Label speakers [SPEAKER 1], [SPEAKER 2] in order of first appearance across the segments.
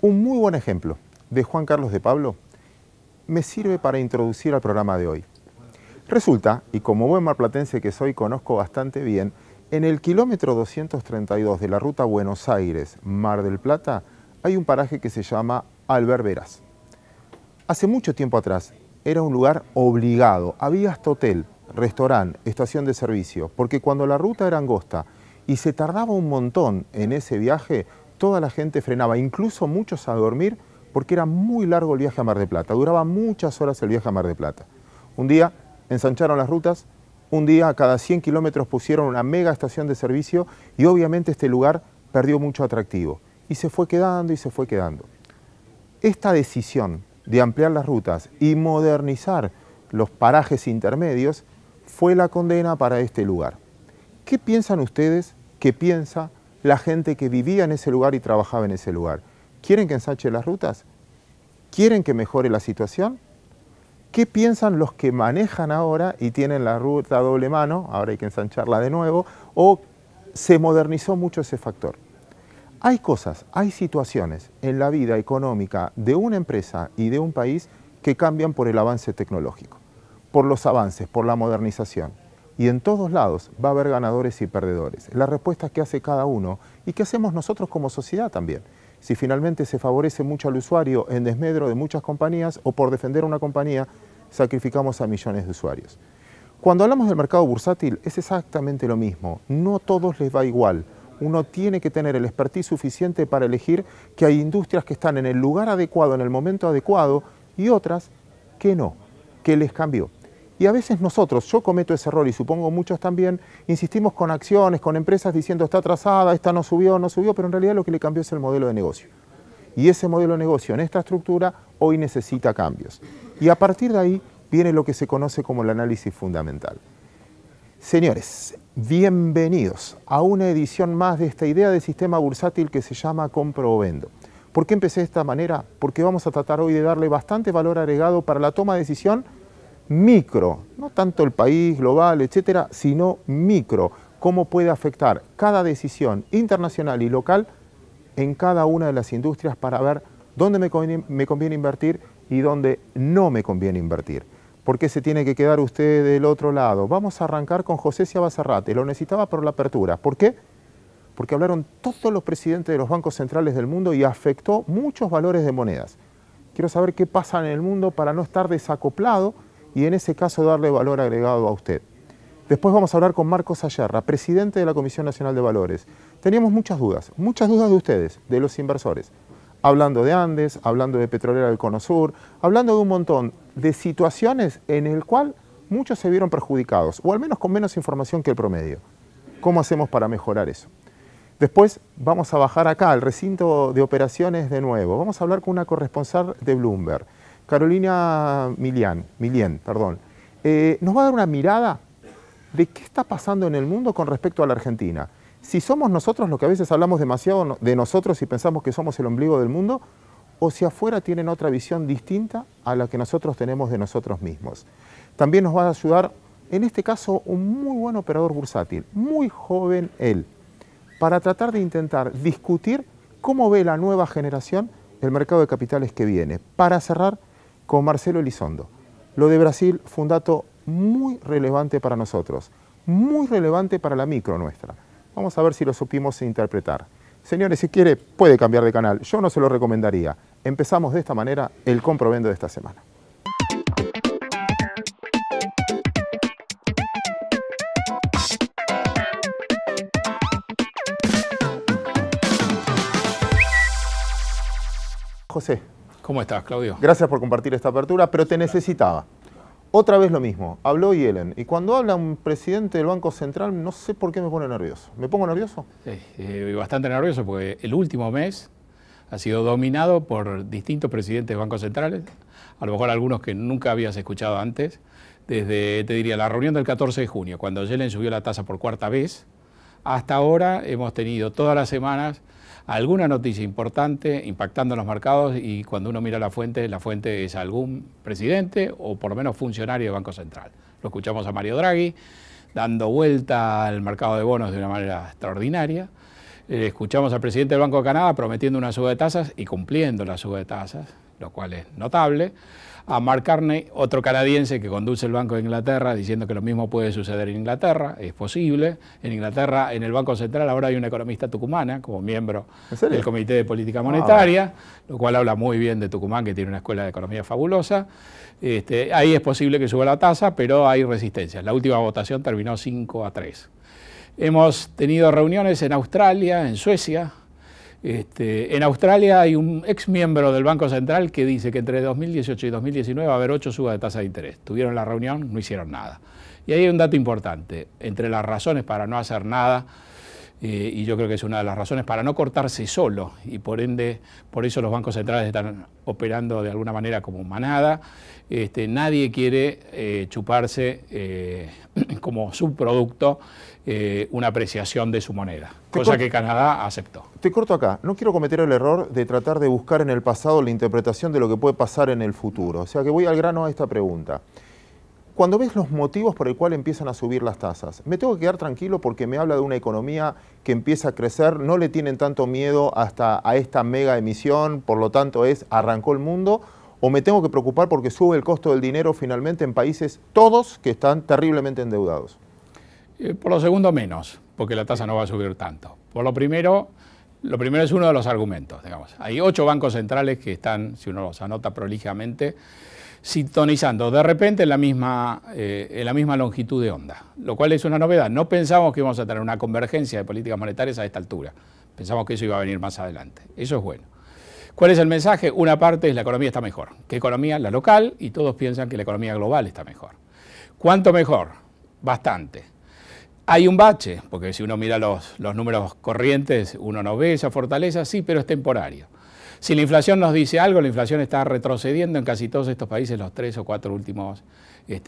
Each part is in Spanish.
[SPEAKER 1] Un muy buen ejemplo de Juan Carlos de Pablo me sirve para introducir al programa de hoy. Resulta, y como buen marplatense que soy, conozco bastante bien, en el kilómetro 232 de la ruta Buenos Aires-Mar del Plata hay un paraje que se llama Alberberas. Hace mucho tiempo atrás era un lugar obligado, había hasta hotel, restaurante, estación de servicio, porque cuando la ruta era angosta y se tardaba un montón en ese viaje, toda la gente frenaba, incluso muchos a dormir, porque era muy largo el viaje a Mar del Plata, duraba muchas horas el viaje a Mar del Plata. Un día ensancharon las rutas, un día a cada 100 kilómetros pusieron una mega estación de servicio y obviamente este lugar perdió mucho atractivo y se fue quedando y se fue quedando. Esta decisión de ampliar las rutas y modernizar los parajes intermedios fue la condena para este lugar. ¿Qué piensan ustedes? ¿Qué piensa la gente que vivía en ese lugar y trabajaba en ese lugar? ¿Quieren que ensanche las rutas? ¿Quieren que mejore la situación? ¿Qué piensan los que manejan ahora y tienen la ruta a doble mano, ahora hay que ensancharla de nuevo, o se modernizó mucho ese factor? Hay cosas, hay situaciones en la vida económica de una empresa y de un país que cambian por el avance tecnológico, por los avances, por la modernización. Y en todos lados va a haber ganadores y perdedores. La respuesta que hace cada uno y que hacemos nosotros como sociedad también. Si finalmente se favorece mucho al usuario en desmedro de muchas compañías o por defender una compañía, sacrificamos a millones de usuarios. Cuando hablamos del mercado bursátil es exactamente lo mismo. No a todos les va igual. Uno tiene que tener el expertise suficiente para elegir que hay industrias que están en el lugar adecuado, en el momento adecuado, y otras que no, que les cambió. Y a veces nosotros, yo cometo ese error y supongo muchos también, insistimos con acciones, con empresas diciendo está atrasada, esta no subió, pero en realidad lo que le cambió es el modelo de negocio. Y ese modelo de negocio en esta estructura hoy necesita cambios. Y a partir de ahí viene lo que se conoce como el análisis fundamental. Señores, bienvenidos a una edición más de esta idea de sistema bursátil que se llama Compro o Vendo. ¿Por qué empecé de esta manera? Porque vamos a tratar hoy de darle bastante valor agregado para la toma de decisión micro, no tanto el país, global, etcétera, sino micro. Cómo puede afectar cada decisión internacional y local en cada una de las industrias para ver dónde me conviene invertir y dónde no me conviene invertir. ¿Por qué se tiene que quedar usted del otro lado? Vamos a arrancar con José Ciabazarrate. Lo necesitaba por la apertura. ¿Por qué? Porque hablaron todos los presidentes de los bancos centrales del mundo y afectó muchos valores de monedas. Quiero saber qué pasa en el mundo para no estar desacoplado y en ese caso darle valor agregado a usted. Después vamos a hablar con Marcos Ayerra, presidente de la Comisión Nacional de Valores. Teníamos muchas dudas de ustedes, de los inversores. Hablando de Andes, hablando de Petrolera del Cono Sur, hablando de un montón de situaciones en el cual muchos se vieron perjudicados, o al menos con menos información que el promedio. ¿Cómo hacemos para mejorar eso? Después vamos a bajar acá al recinto de operaciones de nuevo. Vamos a hablar con una corresponsal de Bloomberg, Carolina Millán, nos va a dar una mirada de qué está pasando en el mundo con respecto a la Argentina. Si somos nosotros los que a veces hablamos demasiado de nosotros y pensamos que somos el ombligo del mundo, o si afuera tienen otra visión distinta a la que nosotros tenemos de nosotros mismos. También nos va a ayudar, en este caso, un muy buen operador bursátil, muy joven él, para tratar de intentar discutir cómo ve la nueva generación el mercado de capitales que viene. Para cerrar con Marcelo Elizondo. Lo de Brasil fue un dato muy relevante para nosotros, muy relevante para la micro nuestra. Vamos a ver si lo supimos interpretar. Señores, si quiere, puede cambiar de canal. Yo no se lo recomendaría. Empezamos de esta manera el Compro Vendo de esta semana. José.
[SPEAKER 2] ¿Cómo estás, Claudio?
[SPEAKER 1] Gracias por compartir esta apertura, pero te necesitaba. Otra vez lo mismo, habló Yellen, y cuando habla un presidente del Banco Central, no sé por qué me pone nervioso. ¿Me pongo nervioso?
[SPEAKER 2] Sí, bastante nervioso porque el último mes ha sido dominado por distintos presidentes de bancos centrales, a lo mejor algunos que nunca habías escuchado antes, desde, te diría, la reunión del 14 de junio, cuando Yellen subió la tasa por cuarta vez, hasta ahora hemos tenido todas las semanas alguna noticia importante impactando en los mercados y cuando uno mira la fuente es algún presidente o por lo menos funcionario de Banco Central. Lo escuchamos a Mario Draghi dando vuelta al mercado de bonos de una manera extraordinaria. Escuchamos al presidente del Banco de Canadá prometiendo una suba de tasas y cumpliendo la suba de tasas, lo cual es notable. A Mark Carney, otro canadiense que conduce el Banco de Inglaterra, diciendo que lo mismo puede suceder en Inglaterra, es posible. En Inglaterra, en el Banco Central, ahora hay una economista tucumana como miembro del Comité de Política Monetaria, lo cual habla muy bien de Tucumán, que tiene una escuela de economía fabulosa. Ahí es posible que suba la tasa, pero hay resistencias. La última votación terminó 5-3. Hemos tenido reuniones en Australia, en Suecia. En Australia hay un ex miembro del Banco Central que dice que entre 2018 y 2019 va a haber 8 subas de tasa de interés. Tuvieron la reunión, no hicieron nada. Y ahí hay un dato importante. Entre las razones para no hacer nada, y yo creo que es una de las razones para no cortarse solo, y por ende, por eso los bancos centrales están operando de alguna manera como manada. Nadie quiere chuparse como subproducto una apreciación de su moneda, cosa que Canadá aceptó.
[SPEAKER 1] Te corto acá. No quiero cometer el error de tratar de buscar en el pasado la interpretación de lo que puede pasar en el futuro. O sea que voy al grano a esta pregunta. Cuando ves los motivos por el cual empiezan a subir las tasas, ¿me tengo que quedar tranquilo porque me habla de una economía que empieza a crecer, no le tienen tanto miedo hasta a esta mega emisión, por lo tanto arrancó el mundo? ¿O me tengo que preocupar porque sube el costo del dinero finalmente en países todos que están terriblemente endeudados?
[SPEAKER 2] Por lo segundo menos, porque la tasa no va a subir tanto. Por lo primero es uno de los argumentos, digamos. Hay 8 bancos centrales que están, si uno los anota prolijamente, sintonizando de repente en la misma longitud de onda, lo cual es una novedad. No pensamos que íbamos a tener una convergencia de políticas monetarias a esta altura. Pensamos que eso iba a venir más adelante. Eso es bueno. ¿Cuál es el mensaje? Una parte es la economía está mejor. ¿Qué economía? La local, y todos piensan que la economía global está mejor. ¿Cuánto mejor? Bastante. Hay un bache, porque si uno mira los números corrientes, uno no ve esa fortaleza, sí, pero es temporario. Si la inflación nos dice algo, la inflación está retrocediendo en casi todos estos países los 3 o 4 últimos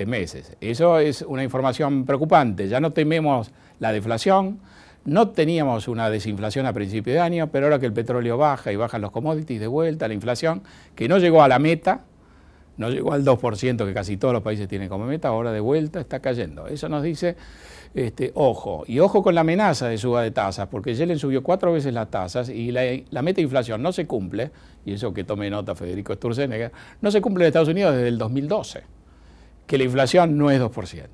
[SPEAKER 2] meses. Eso es una información preocupante. Ya no tememos la deflación, no teníamos una desinflación a principio de año, pero ahora que el petróleo baja y bajan los commodities de vuelta, la inflación, que no llegó a la meta, no llegó al 2% que casi todos los países tienen como meta, ahora de vuelta está cayendo. Eso nos dice, ojo, y ojo con la amenaza de suba de tasas, porque Yellen subió 4 veces las tasas y la meta de inflación no se cumple, y eso que tome nota Federico Sturzenegger, no se cumple en Estados Unidos desde el 2012, que la inflación no es 2%.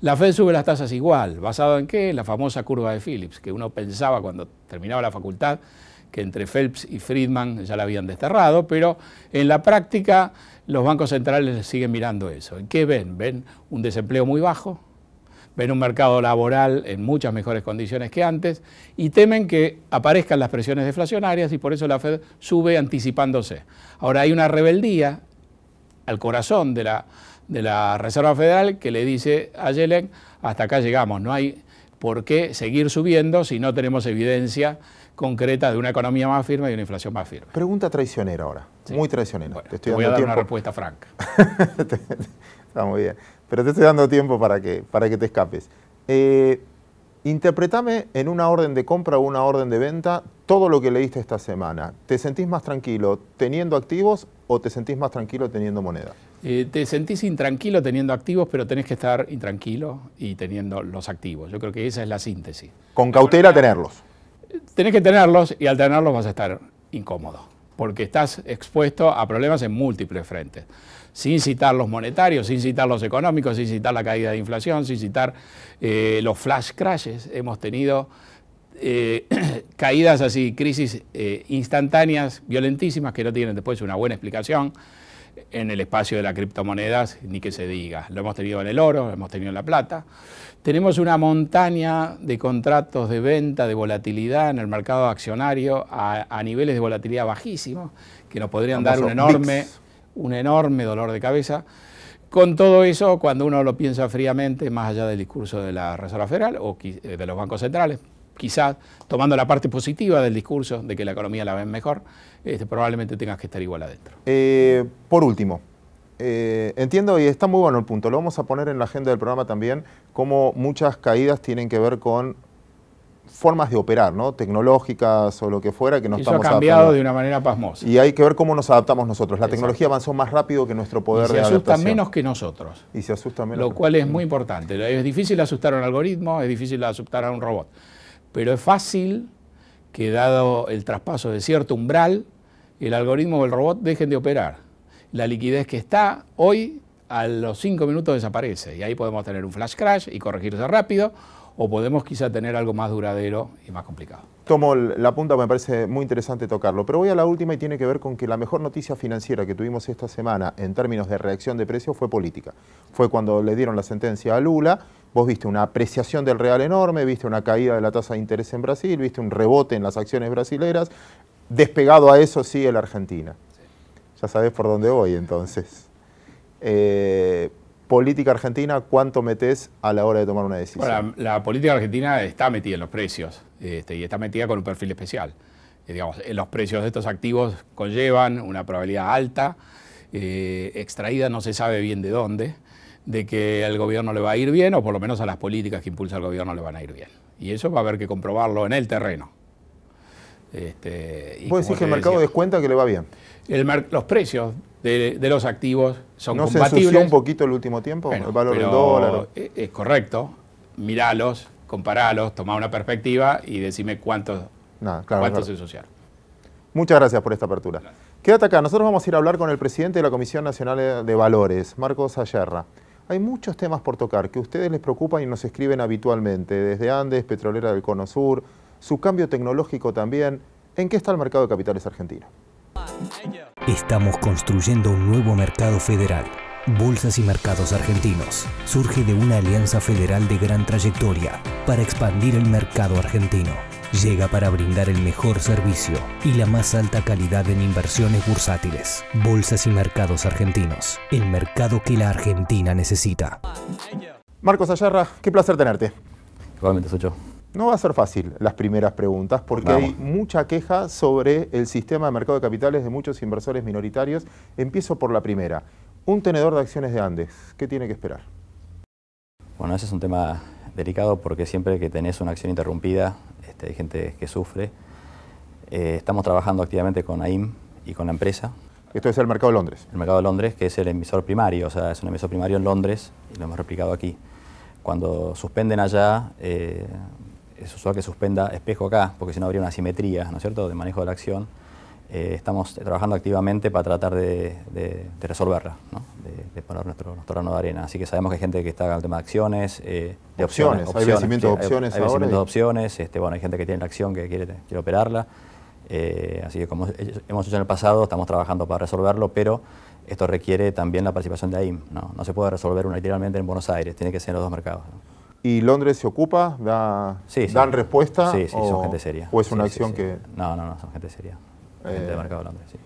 [SPEAKER 2] La Fed sube las tasas igual, ¿basado en qué? La famosa curva de Phillips, que uno pensaba cuando terminaba la facultad que entre Phelps y Friedman ya la habían desterrado, pero en la práctica los bancos centrales siguen mirando eso. ¿Qué ven? Ven un desempleo muy bajo, ven un mercado laboral en muchas mejores condiciones que antes y temen que aparezcan las presiones deflacionarias y por eso la Fed sube anticipándose. Ahora hay una rebeldía al corazón de la Reserva Federal que le dice a Yellen, hasta acá llegamos, no hay por qué seguir subiendo si no tenemos evidencia concreta de una economía más firme y una inflación más firme.
[SPEAKER 1] Pregunta traicionera ahora, sí. Muy traicionera.
[SPEAKER 2] Bueno, te voy a dar una respuesta franca.
[SPEAKER 1] Está muy bien, pero te estoy dando tiempo para que te escapes. Interpretame en una orden de compra o una orden de venta todo lo que leíste esta semana. ¿Te sentís más tranquilo teniendo activos o te sentís más tranquilo teniendo moneda?
[SPEAKER 2] Te sentís intranquilo teniendo activos, pero tenés que estar intranquilo y teniendo los activos. Yo creo que esa es la síntesis.
[SPEAKER 1] Con cautela tenerlos.
[SPEAKER 2] Tenés que tenerlos y al tenerlos vas a estar incómodo, porque estás expuesto a problemas en múltiples frentes. Sin citar los monetarios, sin citar los económicos, sin citar la caída de inflación, sin citar los flash crashes. Hemos tenido caídas así, crisis instantáneas, violentísimas, que no tienen después una buena explicación. En el espacio de las criptomonedas, ni que se diga. Lo hemos tenido en el oro, lo hemos tenido en la plata. Tenemos una montaña de contratos de venta, de volatilidad en el mercado accionario a niveles de volatilidad bajísimos, que nos podrían dar un enorme dolor de cabeza. Con todo eso, cuando uno lo piensa fríamente, más allá del discurso de la Reserva Federal o de los bancos centrales, quizás tomando la parte positiva del discurso de que la economía la ven mejor, probablemente tengas que estar igual adentro.
[SPEAKER 1] Por último, entiendo y está muy bueno el punto, lo vamos a poner en la agenda del programa también, cómo muchas caídas tienen que ver con formas de operar, ¿no? Tecnológicas o lo que fuera, que nos estamos adaptando.
[SPEAKER 2] Eso ha cambiado de una manera pasmosa.
[SPEAKER 1] Y hay que ver cómo nos adaptamos nosotros. La tecnología avanzó más rápido que nuestro poder de adaptación.
[SPEAKER 2] Y se asusta menos que nosotros.
[SPEAKER 1] Y se asusta menos.
[SPEAKER 2] Lo cual es muy importante. Es difícil asustar a un algoritmo, es difícil asustar a un robot. Pero es fácil que dado el traspaso de cierto umbral, el algoritmo o el robot dejen de operar. La liquidez que está hoy, a los 5 minutos desaparece y ahí podemos tener un flash crash y corregirse rápido, o podemos quizá tener algo más duradero y más complicado.
[SPEAKER 1] Tomo la punta, me parece muy interesante tocarlo, pero voy a la última y tiene que ver con que la mejor noticia financiera que tuvimos esta semana en términos de reacción de precios fue política. Fue cuando le dieron la sentencia a Lula, vos viste una apreciación del real enorme, viste una caída de la tasa de interés en Brasil, viste un rebote en las acciones brasileras, despegado a eso sigue la Argentina. Sí. Ya sabés por dónde voy entonces. Política argentina, ¿cuánto metés a la hora de tomar una decisión?
[SPEAKER 2] Bueno, la política argentina está metida en los precios y está metida con un perfil especial. Digamos, los precios de estos activos conllevan una probabilidad alta, extraída no se sabe bien de dónde, de que al gobierno le va a ir bien, o por lo menos a las políticas que impulsa el gobierno le van a ir bien. Y eso va a haber que comprobarlo en el terreno.
[SPEAKER 1] ¿Vos decís que el mercado descuenta que le va bien?
[SPEAKER 2] Los precios de los activos son compatibles.
[SPEAKER 1] ¿No se ensució un poquito el último tiempo?
[SPEAKER 2] Bueno,
[SPEAKER 1] el valor del dólar.
[SPEAKER 2] Es correcto. Miralos, comparalos, tomá una perspectiva y decime cuántos se ensuciaron.
[SPEAKER 1] Muchas gracias por esta apertura. Gracias. Quédate acá. Nosotros vamos a ir a hablar con el presidente de la Comisión Nacional de Valores, Marcos Ayerra. Hay muchos temas por tocar que a ustedes les preocupan y nos escriben habitualmente, desde Andes, Petrolera del Cono Sur, su cambio tecnológico también. ¿En qué está el mercado de capitales argentino?
[SPEAKER 3] Estamos construyendo un nuevo mercado federal. Bolsas y Mercados Argentinos. Surge de una alianza federal de gran trayectoria para expandir el mercado argentino. Llega para brindar el mejor servicio y la más alta calidad en inversiones bursátiles. Bolsas y Mercados Argentinos. El mercado que la Argentina necesita.
[SPEAKER 1] Marcos Ayerra, qué placer tenerte.
[SPEAKER 4] Igualmente, Sucho.
[SPEAKER 1] No va a ser fácil las primeras preguntas porque hay mucha queja sobre el sistema de mercado de capitales de muchos inversores minoritarios. Empiezo por la primera. Un tenedor de acciones de Andes, ¿qué tiene que esperar?
[SPEAKER 4] Bueno, ese es un tema delicado porque siempre que tenés una acción interrumpida, hay gente que sufre. Estamos trabajando activamente con AIM y con la empresa.
[SPEAKER 1] Esto es el mercado de Londres.
[SPEAKER 4] El mercado de Londres, que es el emisor primario, o sea, es un emisor primario en Londres y lo hemos replicado aquí. Cuando suspenden allá, es usual que suspenda espejo acá, porque si no habría una asimetría, ¿no es cierto?, de manejo de la acción. Estamos trabajando activamente para tratar de resolverla, ¿no? de poner nuestro grano de arena. Así que sabemos que hay gente que está en el tema de acciones, de opciones.
[SPEAKER 1] Hay vencimientos de opciones
[SPEAKER 4] hay vencimientos de opciones, bueno, hay gente que tiene la acción que quiere operarla. Así que como hemos hecho en el pasado, estamos trabajando para resolverlo, pero esto requiere también la participación de AIM, ¿no? No se puede resolver unilateralmente en Buenos Aires, tiene que ser en los dos mercados, ¿no?
[SPEAKER 1] ¿Y Londres se ocupa? ¿Dan respuesta?
[SPEAKER 4] Sí, son gente seria.
[SPEAKER 1] ¿O es una acción que...?
[SPEAKER 4] No, son gente seria. Gente del mercado de Londres, sí.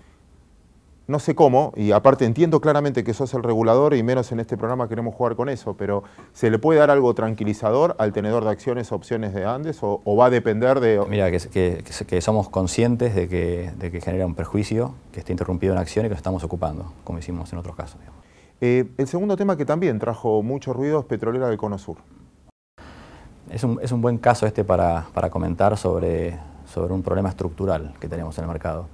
[SPEAKER 1] No sé cómo, y aparte entiendo claramente que sos el regulador y menos en este programa queremos jugar con eso, pero ¿se le puede dar algo tranquilizador al tenedor de acciones o opciones de Andes o va a depender de...?
[SPEAKER 4] Mira, que somos conscientes de que genera un perjuicio, que esté interrumpido una acción y que nos estamos ocupando, como hicimos en otros casos.
[SPEAKER 1] El segundo tema que también trajo mucho ruido es Petrolera del Cono Sur.
[SPEAKER 4] Es un buen caso para comentar sobre un problema estructural que tenemos en el mercado.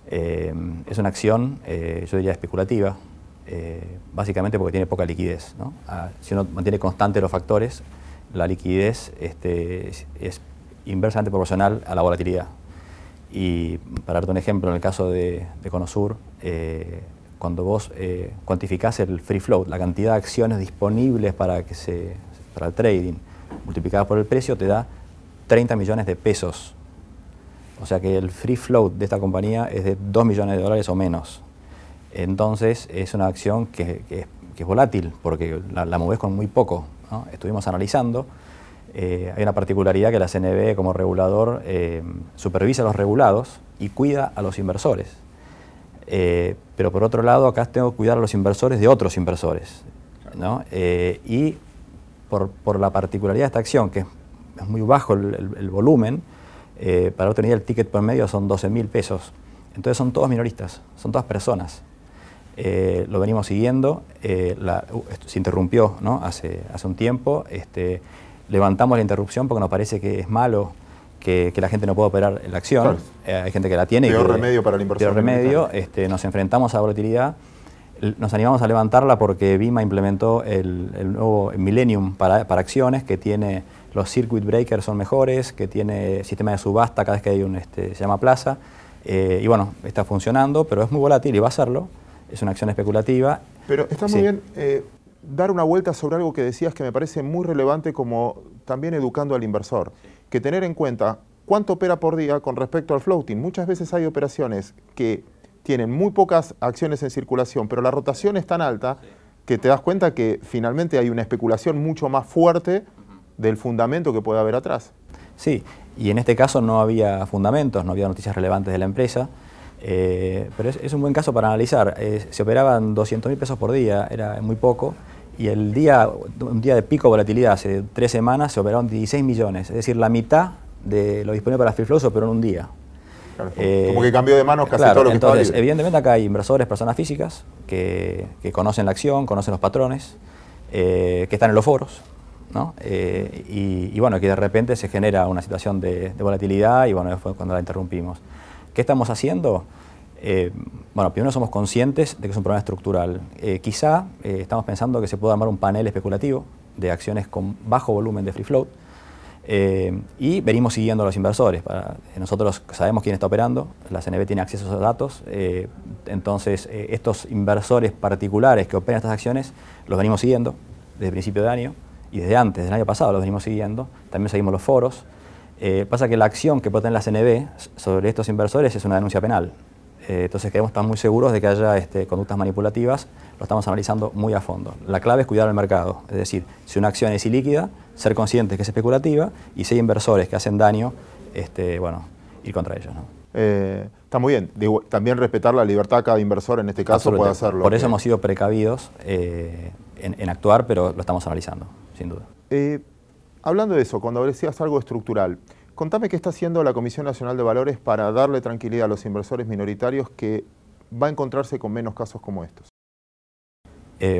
[SPEAKER 4] Es una acción, yo diría, especulativa, básicamente porque tiene poca liquidez, ¿no? Si uno mantiene constantes los factores, la liquidez es inversamente proporcional a la volatilidad. Y para darte un ejemplo, en el caso de Cono Sur, cuando vos cuantificás el free float, la cantidad de acciones disponibles para el trading, multiplicada por el precio, te da 30 millones de pesos. O sea que el free float de esta compañía es de 2 millones de dólares o menos. Entonces es una acción que es volátil porque la movés con muy poco, ¿no? Estuvimos analizando. Hay una particularidad que la CNB como regulador supervisa a los regulados y cuida a los inversores. Pero por otro lado acá tengo que cuidar a los inversores de otros inversores, ¿no? Y por la particularidad de esta acción, que es muy bajo el volumen, para otra unidad el ticket por medio son 12.000 pesos. Entonces son todos minoristas, son todas personas. Lo venimos siguiendo, se interrumpió, ¿no? hace un tiempo, levantamos la interrupción porque nos parece que es malo que la gente no pueda operar en la acción. Claro. Hay gente que la tiene.
[SPEAKER 1] Peor remedio para el inversor.
[SPEAKER 4] Peor remedio, nos enfrentamos a la volatilidad. Nos animamos a levantarla porque Vima implementó el nuevo Millennium para acciones que tiene los circuit breakers son mejores, que tiene sistema de subasta cada vez que hay un, se llama plaza, y bueno, está funcionando, pero es muy volátil y va a hacerlo, es una acción especulativa.
[SPEAKER 1] Pero está muy bien dar una vuelta sobre algo que decías que me parece muy relevante, como también educando al inversor, que tener en cuenta cuánto opera por día con respecto al floating. Muchas veces hay operaciones que tienen muy pocas acciones en circulación, pero la rotación es tan alta que te das cuenta que finalmente hay una especulación mucho más fuerte del fundamento que puede haber atrás.
[SPEAKER 4] Sí, y en este caso no había fundamentos, no había noticias relevantes de la empresa, pero es un buen caso para analizar. Se operaban 200.000 pesos por día, era muy poco, y un día de pico volatilidad, hace 3 semanas, se operaron 16 millones, es decir, la mitad de lo disponible para free flow se operó en un día.
[SPEAKER 1] Claro, como que cambió de manos casi
[SPEAKER 4] claro,
[SPEAKER 1] todo lo que
[SPEAKER 4] entonces,
[SPEAKER 1] estaba libre.
[SPEAKER 4] evidentemente acá hay inversores, personas físicas, que conocen la acción, conocen los patrones, que están en los foros, ¿no? Y bueno, que de repente se genera una situación de volatilidad y bueno, fue cuando la interrumpimos. ¿Qué estamos haciendo? Bueno, primero somos conscientes de que es un problema estructural. Quizá estamos pensando que se puede armar un panel especulativo de acciones con bajo volumen de free float, y venimos siguiendo a los inversores. Nosotros sabemos quién está operando, la CNB tiene acceso a esos datos, entonces estos inversores particulares que operan estas acciones los venimos siguiendo desde el principio de año y desde antes, del año pasado los venimos siguiendo, también seguimos los foros. Pasa que la acción que puede tener la CNB sobre estos inversores es una denuncia penal. Entonces queremos estar muy seguros de que haya conductas manipulativas, lo estamos analizando muy a fondo. La clave es cuidar el mercado, es decir, si una acción es ilíquida, ser conscientes que es especulativa, y si hay inversores que hacen daño, bueno, ir contra ellos, ¿no?
[SPEAKER 1] Está muy bien. Digo, también respetar la libertad de cada inversor, en este caso puede hacerlo.
[SPEAKER 4] Por eso hemos sido precavidos en actuar, pero lo estamos analizando, sin duda.
[SPEAKER 1] Hablando de eso, cuando decías algo estructural, contame qué está haciendo la Comisión Nacional de Valores para darle tranquilidad a los inversores minoritarios que va a encontrarse con menos casos como estos.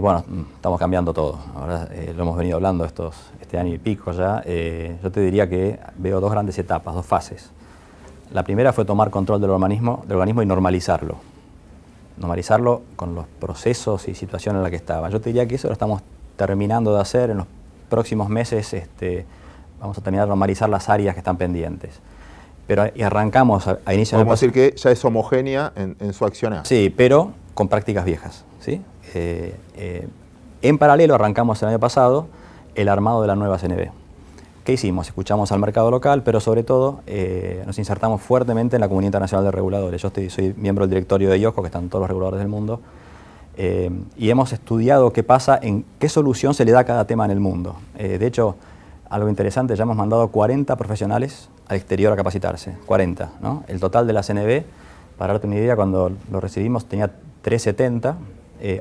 [SPEAKER 4] Bueno, estamos cambiando todo. Ahora lo hemos venido hablando este año y pico ya. Yo te diría que veo 2 grandes etapas, 2 fases. La primera fue tomar control del organismo y normalizarlo. Normalizarlo con los procesos y situaciones en la que estaba. Yo te diría que eso lo estamos terminando de hacer. En los próximos meses vamos a terminar de normalizar las áreas que están pendientes. Pero y arrancamos a inicio de...
[SPEAKER 1] Podemos decir que ya es homogénea en su accionar.
[SPEAKER 4] Sí, pero con prácticas viejas, ¿sí? En paralelo arrancamos el año pasado el armado de la nueva CNB. ¿Qué hicimos? Escuchamos al mercado local, pero sobre todo nos insertamos fuertemente en la Comunidad Internacional de Reguladores. Yo soy miembro del directorio de IOSCO, que están todos los reguladores del mundo, y hemos estudiado qué pasa, en qué solución se le da a cada tema en el mundo. De hecho, algo interesante, ya hemos mandado 40 profesionales al exterior a capacitarse, 40, ¿no? El total de la CNB, para darte una idea, cuando lo recibimos tenía 370,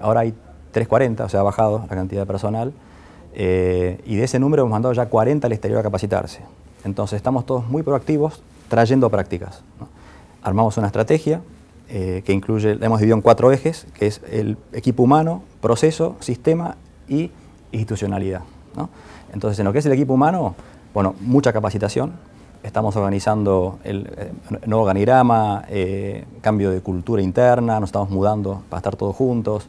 [SPEAKER 4] ahora hay 340, o sea, ha bajado la cantidad de personal, y de ese número hemos mandado ya 40 al exterior a capacitarse. Entonces estamos todos muy proactivos trayendo prácticas, ¿no? Armamos una estrategia que incluye, la hemos dividido en 4 ejes, que es el equipo humano, proceso, sistema y institucionalidad, ¿no? Entonces, en lo que es el equipo humano, bueno, mucha capacitación. Estamos organizando el nuevo organigrama, cambio de cultura interna, nos estamos mudando para estar todos juntos.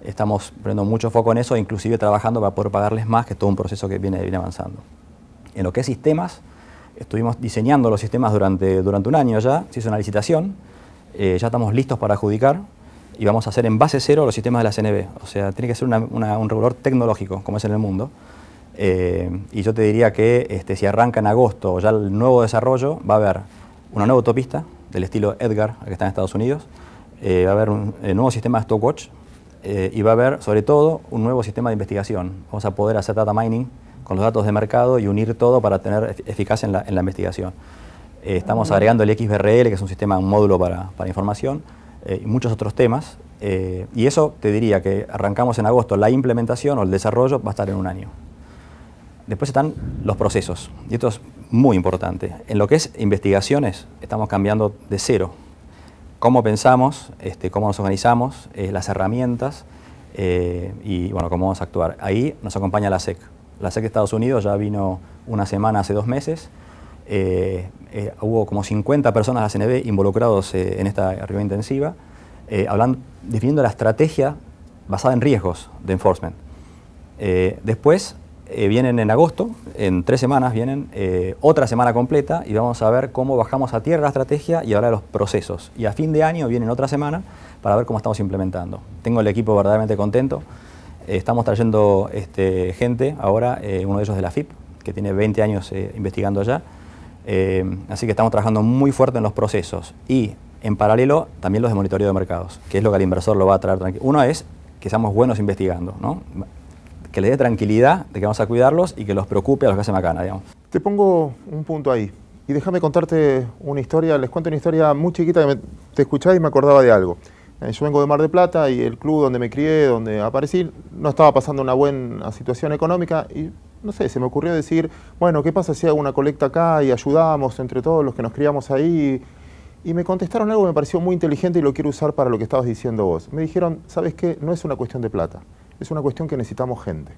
[SPEAKER 4] Estamos poniendo mucho foco en eso, inclusive trabajando para poder pagarles más, que es todo un proceso que viene avanzando. En lo que es sistemas, estuvimos diseñando los sistemas durante un año ya, se hizo una licitación, ya estamos listos para adjudicar y vamos a hacer en base cero los sistemas de la CNB. O sea, tiene que ser un regulador tecnológico, como es en el mundo. Y yo te diría que si arranca en agosto ya el nuevo desarrollo, va a haber una nueva autopista del estilo Edgar, que está en Estados Unidos, va a haber un nuevo sistema de Stopwatch, y va a haber sobre todo un nuevo sistema de investigación. Vamos a poder hacer data mining con los datos de mercado y unir todo para tener eficacia en la investigación. Estamos agregando el XBRL, que es un módulo para información, y muchos otros temas, y eso te diría que arrancamos en agosto, la implementación o el desarrollo va a estar en un año. Después están los procesos, y esto es muy importante. En lo que es investigaciones, estamos cambiando de cero. Cómo pensamos, cómo nos organizamos, las herramientas y bueno, cómo vamos a actuar. Ahí nos acompaña la SEC. La SEC de Estados Unidos ya vino una semana hace 2 meses. Hubo como 50 personas de la CNB involucrados en esta reunión intensiva, definiendo la estrategia basada en riesgos de enforcement. Después vienen en agosto, en 3 semanas vienen otra semana completa y vamos a ver cómo bajamos a tierra la estrategia y ahora los procesos. Y a fin de año vienen otra semana para ver cómo estamos implementando. Tengo el equipo verdaderamente contento. Estamos trayendo gente ahora, uno de ellos de la FIP, que tiene 20 años investigando allá. Así que estamos trabajando muy fuerte en los procesos y en paralelo también los de monitoreo de mercados, que es lo que al inversor lo va a traer tranquilo. Uno es que seamos buenos investigando, ¿no? Que le dé tranquilidad de que vamos a cuidarlos y que los preocupe a los que hacen macana, digamos.
[SPEAKER 1] Te pongo un punto ahí y déjame contarte una historia, les cuento una historia muy chiquita que te escuchaba y me acordaba de algo. Yo vengo de Mar del Plata y el club donde me crié, donde aparecí, no estaba pasando una buena situación económica y no sé, se me ocurrió decir, bueno, ¿qué pasa si hago una colecta acá y ayudamos entre todos los que nos criamos ahí? Y me contestaron algo que me pareció muy inteligente y lo quiero usar para lo que estabas diciendo vos. Me dijeron, ¿sabes qué? No es una cuestión de plata, es una cuestión que necesitamos gente.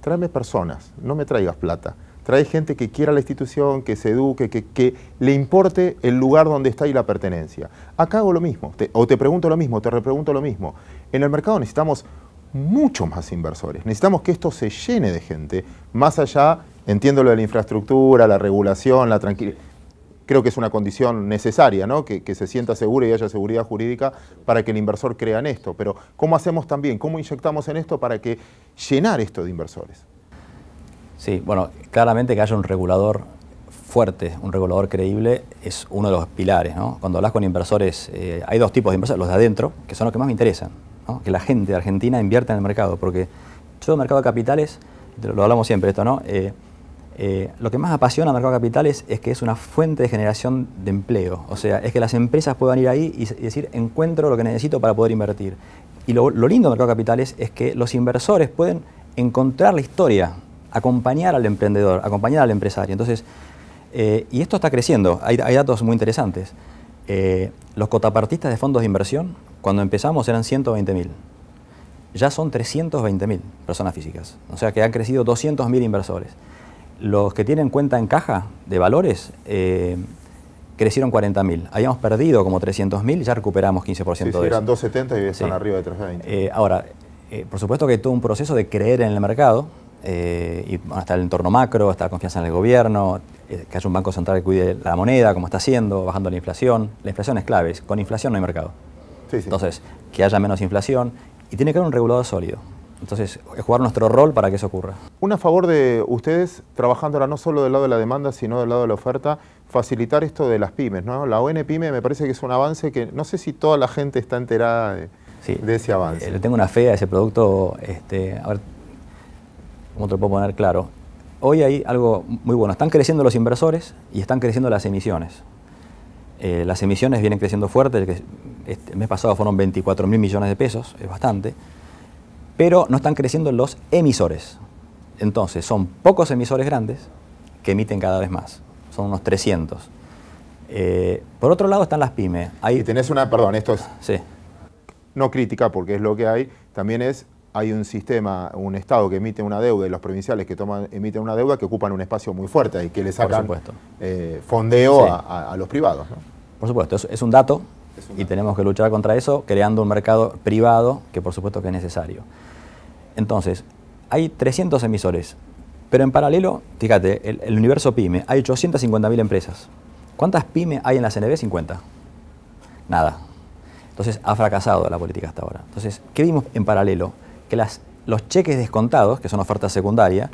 [SPEAKER 1] Tráeme personas, no me traigas plata. Trae gente que quiera la institución, que se eduque, que le importe el lugar donde está y la pertenencia. Acá hago lo mismo, te pregunto lo mismo, te repregunto lo mismo. En el mercado necesitamos mucho más inversores. Necesitamos que esto se llene de gente, más allá, entiendo lo de la infraestructura, la regulación, la tranquilidad. Creo que es una condición necesaria, ¿no? Que se sienta seguro y haya seguridad jurídica para que el inversor crea en esto. Pero ¿cómo hacemos también? ¿Cómo inyectamos en esto para que llenar esto de inversores?
[SPEAKER 4] Sí, bueno, claramente que haya un regulador fuerte, un regulador creíble, es uno de los pilares, ¿no? Cuando hablas con inversores, hay 2 tipos de inversores, los de adentro, que son los que más me interesan, ¿no? Que la gente de Argentina invierta en el mercado, porque yo el mercado de capitales, lo hablamos siempre esto, ¿no? Lo que más apasiona al mercado de capitales es que es una fuente de generación de empleo, o sea, es que las empresas puedan ir ahí y decir, encuentro lo que necesito para poder invertir. Y lo lindo del mercado de capitales es que los inversores pueden encontrar la historia, acompañar al emprendedor, acompañar al empresario. Entonces, y esto está creciendo, hay datos muy interesantes. Los cotapartistas de fondos de inversión, cuando empezamos eran 120.000. Ya son 320.000 personas físicas. O sea que han crecido 200.000 inversores. Los que tienen cuenta en caja de valores crecieron 40.000. Habíamos perdido como 300.000, ya recuperamos 15% de eso.
[SPEAKER 1] Eran 270 y están arriba de 320.
[SPEAKER 4] Ahora, por supuesto que hay todo un proceso de creer en el mercado, y hasta el entorno macro, hasta la confianza en el gobierno, que haya un banco central que cuide la moneda, como está haciendo, bajando la inflación. La inflación es clave, con inflación no hay mercado. Entonces, que haya menos inflación y tiene que haber un regulador sólido. Entonces, es jugar nuestro rol para que eso ocurra.
[SPEAKER 1] Un a favor de ustedes, trabajando ahora no solo del lado de la demanda, sino del lado de la oferta, facilitar esto de las pymes, ¿no? La ON Pyme me parece que es un avance que no sé si toda la gente está enterada de ese avance.
[SPEAKER 4] Le tengo una fe a ese producto, a ver, ¿cómo te lo puedo poner claro? Hoy hay algo muy bueno, están creciendo los inversores y están creciendo las emisiones. Las emisiones vienen creciendo fuerte, el mes pasado fueron 24.000 millones de pesos, es bastante, pero no están creciendo los emisores. Entonces, son pocos emisores grandes que emiten cada vez más, son unos 300. Por otro lado están las pymes.
[SPEAKER 1] Y tenés una, perdón, esto es
[SPEAKER 4] sí.
[SPEAKER 1] No crítica porque es lo que hay, también hay un sistema, un Estado que emite una deuda y los provinciales que emiten una deuda que ocupan un espacio muy fuerte y que le sacan fondeo sí. a los privados, ¿no?
[SPEAKER 4] Por supuesto, es un dato y tenemos que luchar contra eso creando un mercado privado que por supuesto que es necesario. Entonces, hay 300 emisores, pero en paralelo, fíjate, el universo PYME, hay 850.000 empresas. ¿Cuántas PYME hay en la CNB? 50. Nada. Entonces, ha fracasado la política hasta ahora. Entonces, ¿qué vimos en paralelo? Que los cheques descontados, que son oferta secundaria,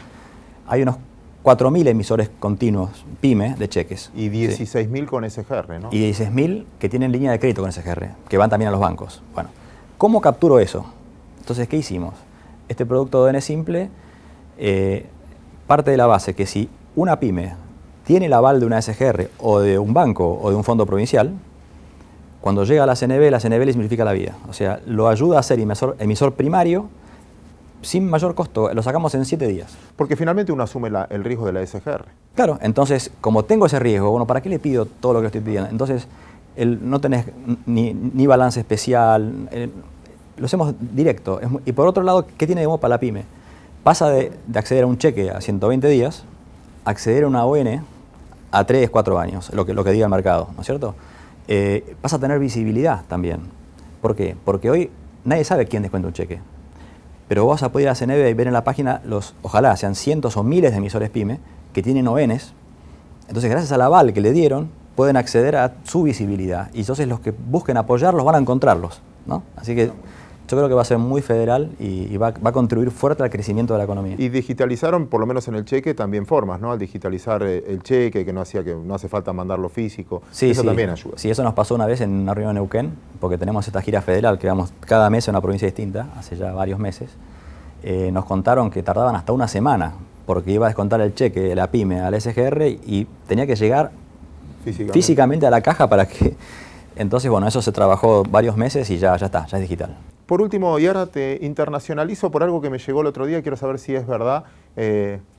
[SPEAKER 4] hay unos 4.000 emisores continuos, PYME, de cheques.
[SPEAKER 1] Y 16.000 con SGR, ¿no?
[SPEAKER 4] Y 16.000 que tienen línea de crédito con SGR, que van también a los bancos. Bueno, ¿cómo capturo eso? Entonces, ¿qué hicimos? Este producto de ON Simple parte de la base que si una PYME tiene el aval de una SGR o de un banco o de un fondo provincial, cuando llega a la CNB le simplifica la vida. O sea, lo ayuda a ser emisor primario sin mayor costo. Lo sacamos en 7 días.
[SPEAKER 1] Porque finalmente uno asume el riesgo de la SGR.
[SPEAKER 4] Claro, entonces, como tengo ese riesgo, bueno, ¿para qué le pido todo lo que estoy pidiendo? Entonces, no tenés ni balance especial, lo hacemos directo. Y por otro lado, ¿qué tiene de modo para la PYME? Pasa de acceder a un cheque a 120 días, a acceder a una ON a 3, 4 años, lo que diga el mercado, ¿no es cierto? Pasa a tener visibilidad también. ¿Por qué? Porque hoy nadie sabe quién descuenta un cheque. pero vos vas a poder ir a CNB y ver en la página ojalá sean cientos o miles de emisores PYME que tienen ONs. Entonces, gracias al aval que le dieron, pueden acceder a su visibilidad. Y entonces los que busquen apoyarlos van a encontrarlos, ¿no? Así que yo creo que va a ser muy federal y va a contribuir fuerte al crecimiento de la economía.
[SPEAKER 1] Y digitalizaron, por lo menos en el cheque, también formas, ¿no? Al digitalizar el cheque, que no hace falta mandarlo físico.
[SPEAKER 4] Sí,
[SPEAKER 1] eso
[SPEAKER 4] sí,
[SPEAKER 1] también ayuda.
[SPEAKER 4] Sí, eso nos pasó una vez en una reunión en Neuquén, porque tenemos esta gira federal que vamos cada mes a una provincia distinta, hace ya varios meses. Nos contaron que tardaban hasta una semana, porque iba a descontar el cheque, la PYME, al SGR, y tenía que llegar físicamente a la caja para que... Entonces, bueno, eso se trabajó varios meses y ya está, ya es digital.
[SPEAKER 1] Por último, y ahora te internacionalizo por algo que me llegó el otro día, quiero saber si es verdad,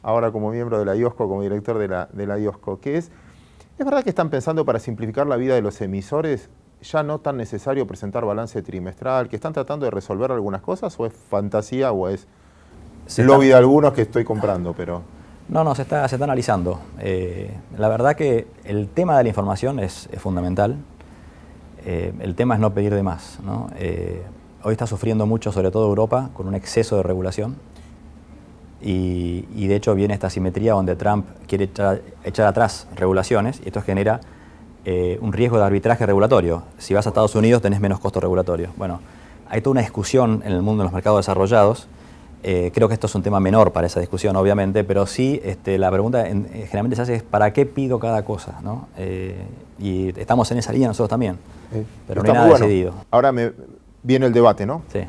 [SPEAKER 1] ahora como miembro de la IOSCO, como director de la IOSCO, que ¿es verdad que están pensando para simplificar la vida de los emisores, ya no tan necesario presentar balance trimestral, que están tratando de resolver algunas cosas, o es fantasía, o es lobby de algunos que estoy comprando, pero...
[SPEAKER 4] No, se está analizando. La verdad que el tema de la información es fundamental. El tema es no pedir de más, ¿no? Hoy está sufriendo mucho, sobre todo Europa, con un exceso de regulación. Y de hecho viene esta asimetría donde Trump quiere echar atrás regulaciones y esto genera un riesgo de arbitraje regulatorio. Si vas a Estados Unidos tenés menos costo regulatorio. Bueno, hay toda una discusión en el mundo de los mercados desarrollados. Creo que esto es un tema menor para esa discusión, obviamente, pero sí la pregunta generalmente se hace es ¿para qué pido cada cosa? ¿No? Y estamos en esa línea nosotros también, pero no hay nada decidido.
[SPEAKER 1] Ahora viene el debate, ¿no?
[SPEAKER 4] Sí.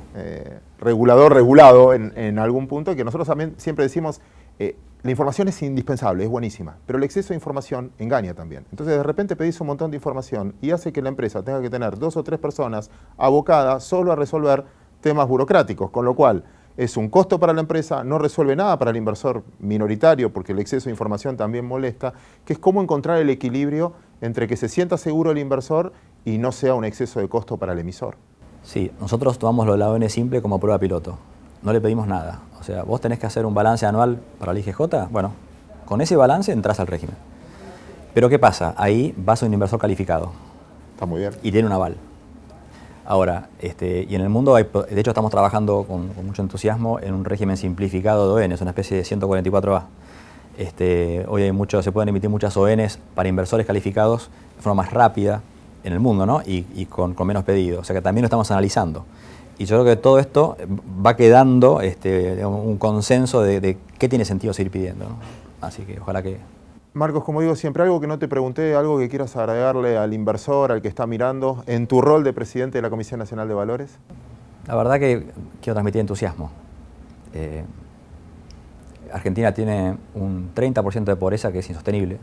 [SPEAKER 1] Regulador, regulado en algún punto, que nosotros también siempre decimos, la información es indispensable, es buenísima, pero el exceso de información engaña también. Entonces de repente pedís un montón de información y hace que la empresa tenga que tener 2 o 3 personas abocadas solo a resolver temas burocráticos, con lo cual es un costo para la empresa, no resuelve nada para el inversor minoritario, porque el exceso de información también molesta, que es cómo encontrar el equilibrio entre que se sienta seguro el inversor y no sea un exceso de costo para el emisor.
[SPEAKER 4] Sí, nosotros tomamos lo de la ON simple como prueba piloto. No le pedimos nada. O sea, vos tenés que hacer un balance anual para el IGJ, bueno, con ese balance entras al régimen. Pero ¿qué pasa? Ahí vas a un inversor calificado.
[SPEAKER 1] Está muy bien.
[SPEAKER 4] Y tiene un aval. Ahora, y en el mundo, de hecho estamos trabajando con mucho entusiasmo en un régimen simplificado de ONs, una especie de 144A. Hoy hay se pueden emitir muchas ONs para inversores calificados de forma más rápida en el mundo, ¿no? y con menos pedidos. O sea que también lo estamos analizando. Y yo creo que todo esto va quedando un consenso de qué tiene sentido seguir pidiendo, ¿no? Así que ojalá que...
[SPEAKER 1] Marcos, como digo siempre, algo que no te pregunté, algo que quieras agregarle al inversor, al que está mirando, en tu rol de presidente de la Comisión Nacional de Valores.
[SPEAKER 4] La verdad que quiero transmitir entusiasmo. Argentina tiene un 30% de pobreza que es insostenible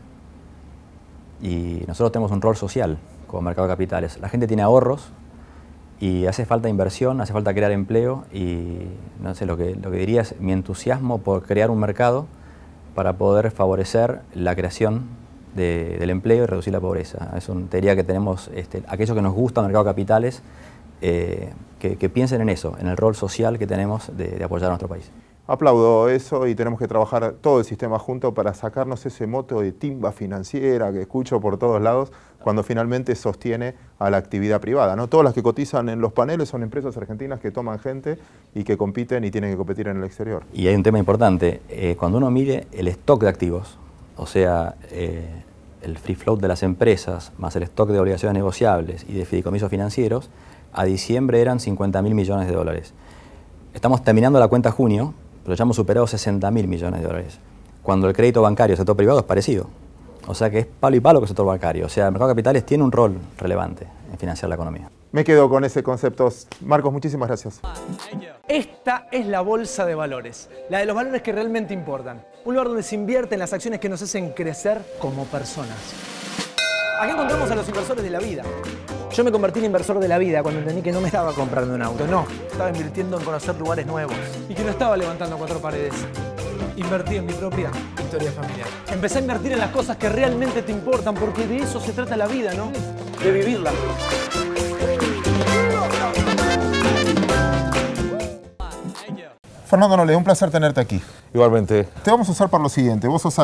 [SPEAKER 4] y nosotros tenemos un rol social como mercado de capitales. La gente tiene ahorros y hace falta inversión, hace falta crear empleo y no sé, lo que diría es mi entusiasmo por crear un mercado para poder favorecer la creación del empleo y reducir la pobreza. Te diría que tenemos aquellos que nos gusta el mercado de capitales que piensen en eso, en el rol social que tenemos de apoyar a nuestro país.
[SPEAKER 1] Aplaudo eso y tenemos que trabajar todo el sistema junto para sacarnos ese moto de timba financiera que escucho por todos lados cuando finalmente sostiene a la actividad privada, ¿no? Todas las que cotizan en los paneles son empresas argentinas que toman gente y que compiten y tienen que competir en el exterior.
[SPEAKER 4] Y hay un tema importante, cuando uno mire el stock de activos, o sea, el free float de las empresas más el stock de obligaciones negociables y de fideicomisos financieros, a diciembre eran 50.000 millones de dólares. Estamos terminando la cuenta junio, pero ya hemos superado 60.000 millones de dólares. Cuando el crédito bancario del sector privado es parecido. O sea que es palo y palo con el sector bancario. O sea, el mercado de capitales tiene un rol relevante en financiar la economía.
[SPEAKER 1] Me quedo con ese concepto. Marcos, muchísimas gracias.
[SPEAKER 5] Esta es la bolsa de valores, la de los valores que realmente importan. Un lugar donde se invierte en las acciones que nos hacen crecer como personas. Aquí encontramos a los inversores de la vida. Yo me convertí en inversor de la vida cuando entendí que no me estaba comprando un auto, no. Estaba invirtiendo en conocer lugares nuevos y que no estaba levantando 4 paredes. Invertí en mi propia historia familiar. Empecé a invertir en las cosas que realmente te importan, porque de eso se trata la vida, ¿no? De vivirla.
[SPEAKER 1] Fernando Nole, un placer tenerte aquí.
[SPEAKER 6] Igualmente.
[SPEAKER 1] Te vamos a usar para lo siguiente. Vos sos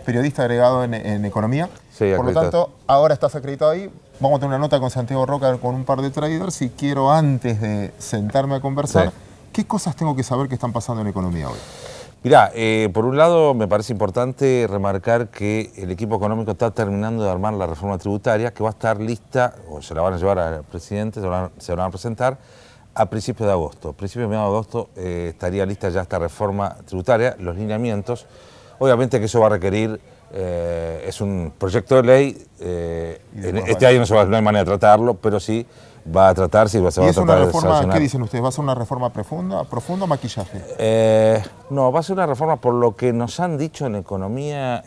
[SPEAKER 1] periodista agregado en economía.
[SPEAKER 6] Sí,
[SPEAKER 1] por lo tanto, ahora estás acreditado ahí. Vamos a tener una nota con Santiago Roca con un par de traders y quiero, antes de sentarme a conversar, ¿Qué cosas tengo que saber que están pasando en la economía hoy?
[SPEAKER 6] Mirá, por un lado me parece importante remarcar que el equipo económico está terminando de armar la reforma tributaria que va a estar lista, o se la van a llevar al presidente, se la van a presentar a principios de agosto. A principios de agosto estaría lista ya esta reforma tributaria, los lineamientos. Obviamente que eso va a requerir, es un proyecto de ley, este año no hay manera de tratarlo, pero sí va a tratarse y se va a tratar
[SPEAKER 1] una
[SPEAKER 6] de
[SPEAKER 1] reforma,
[SPEAKER 6] sancionar.
[SPEAKER 1] ¿qué dicen ustedes? ¿Va a ser una reforma profunda o maquillaje?
[SPEAKER 6] No, va a ser una reforma, por lo que nos han dicho en economía,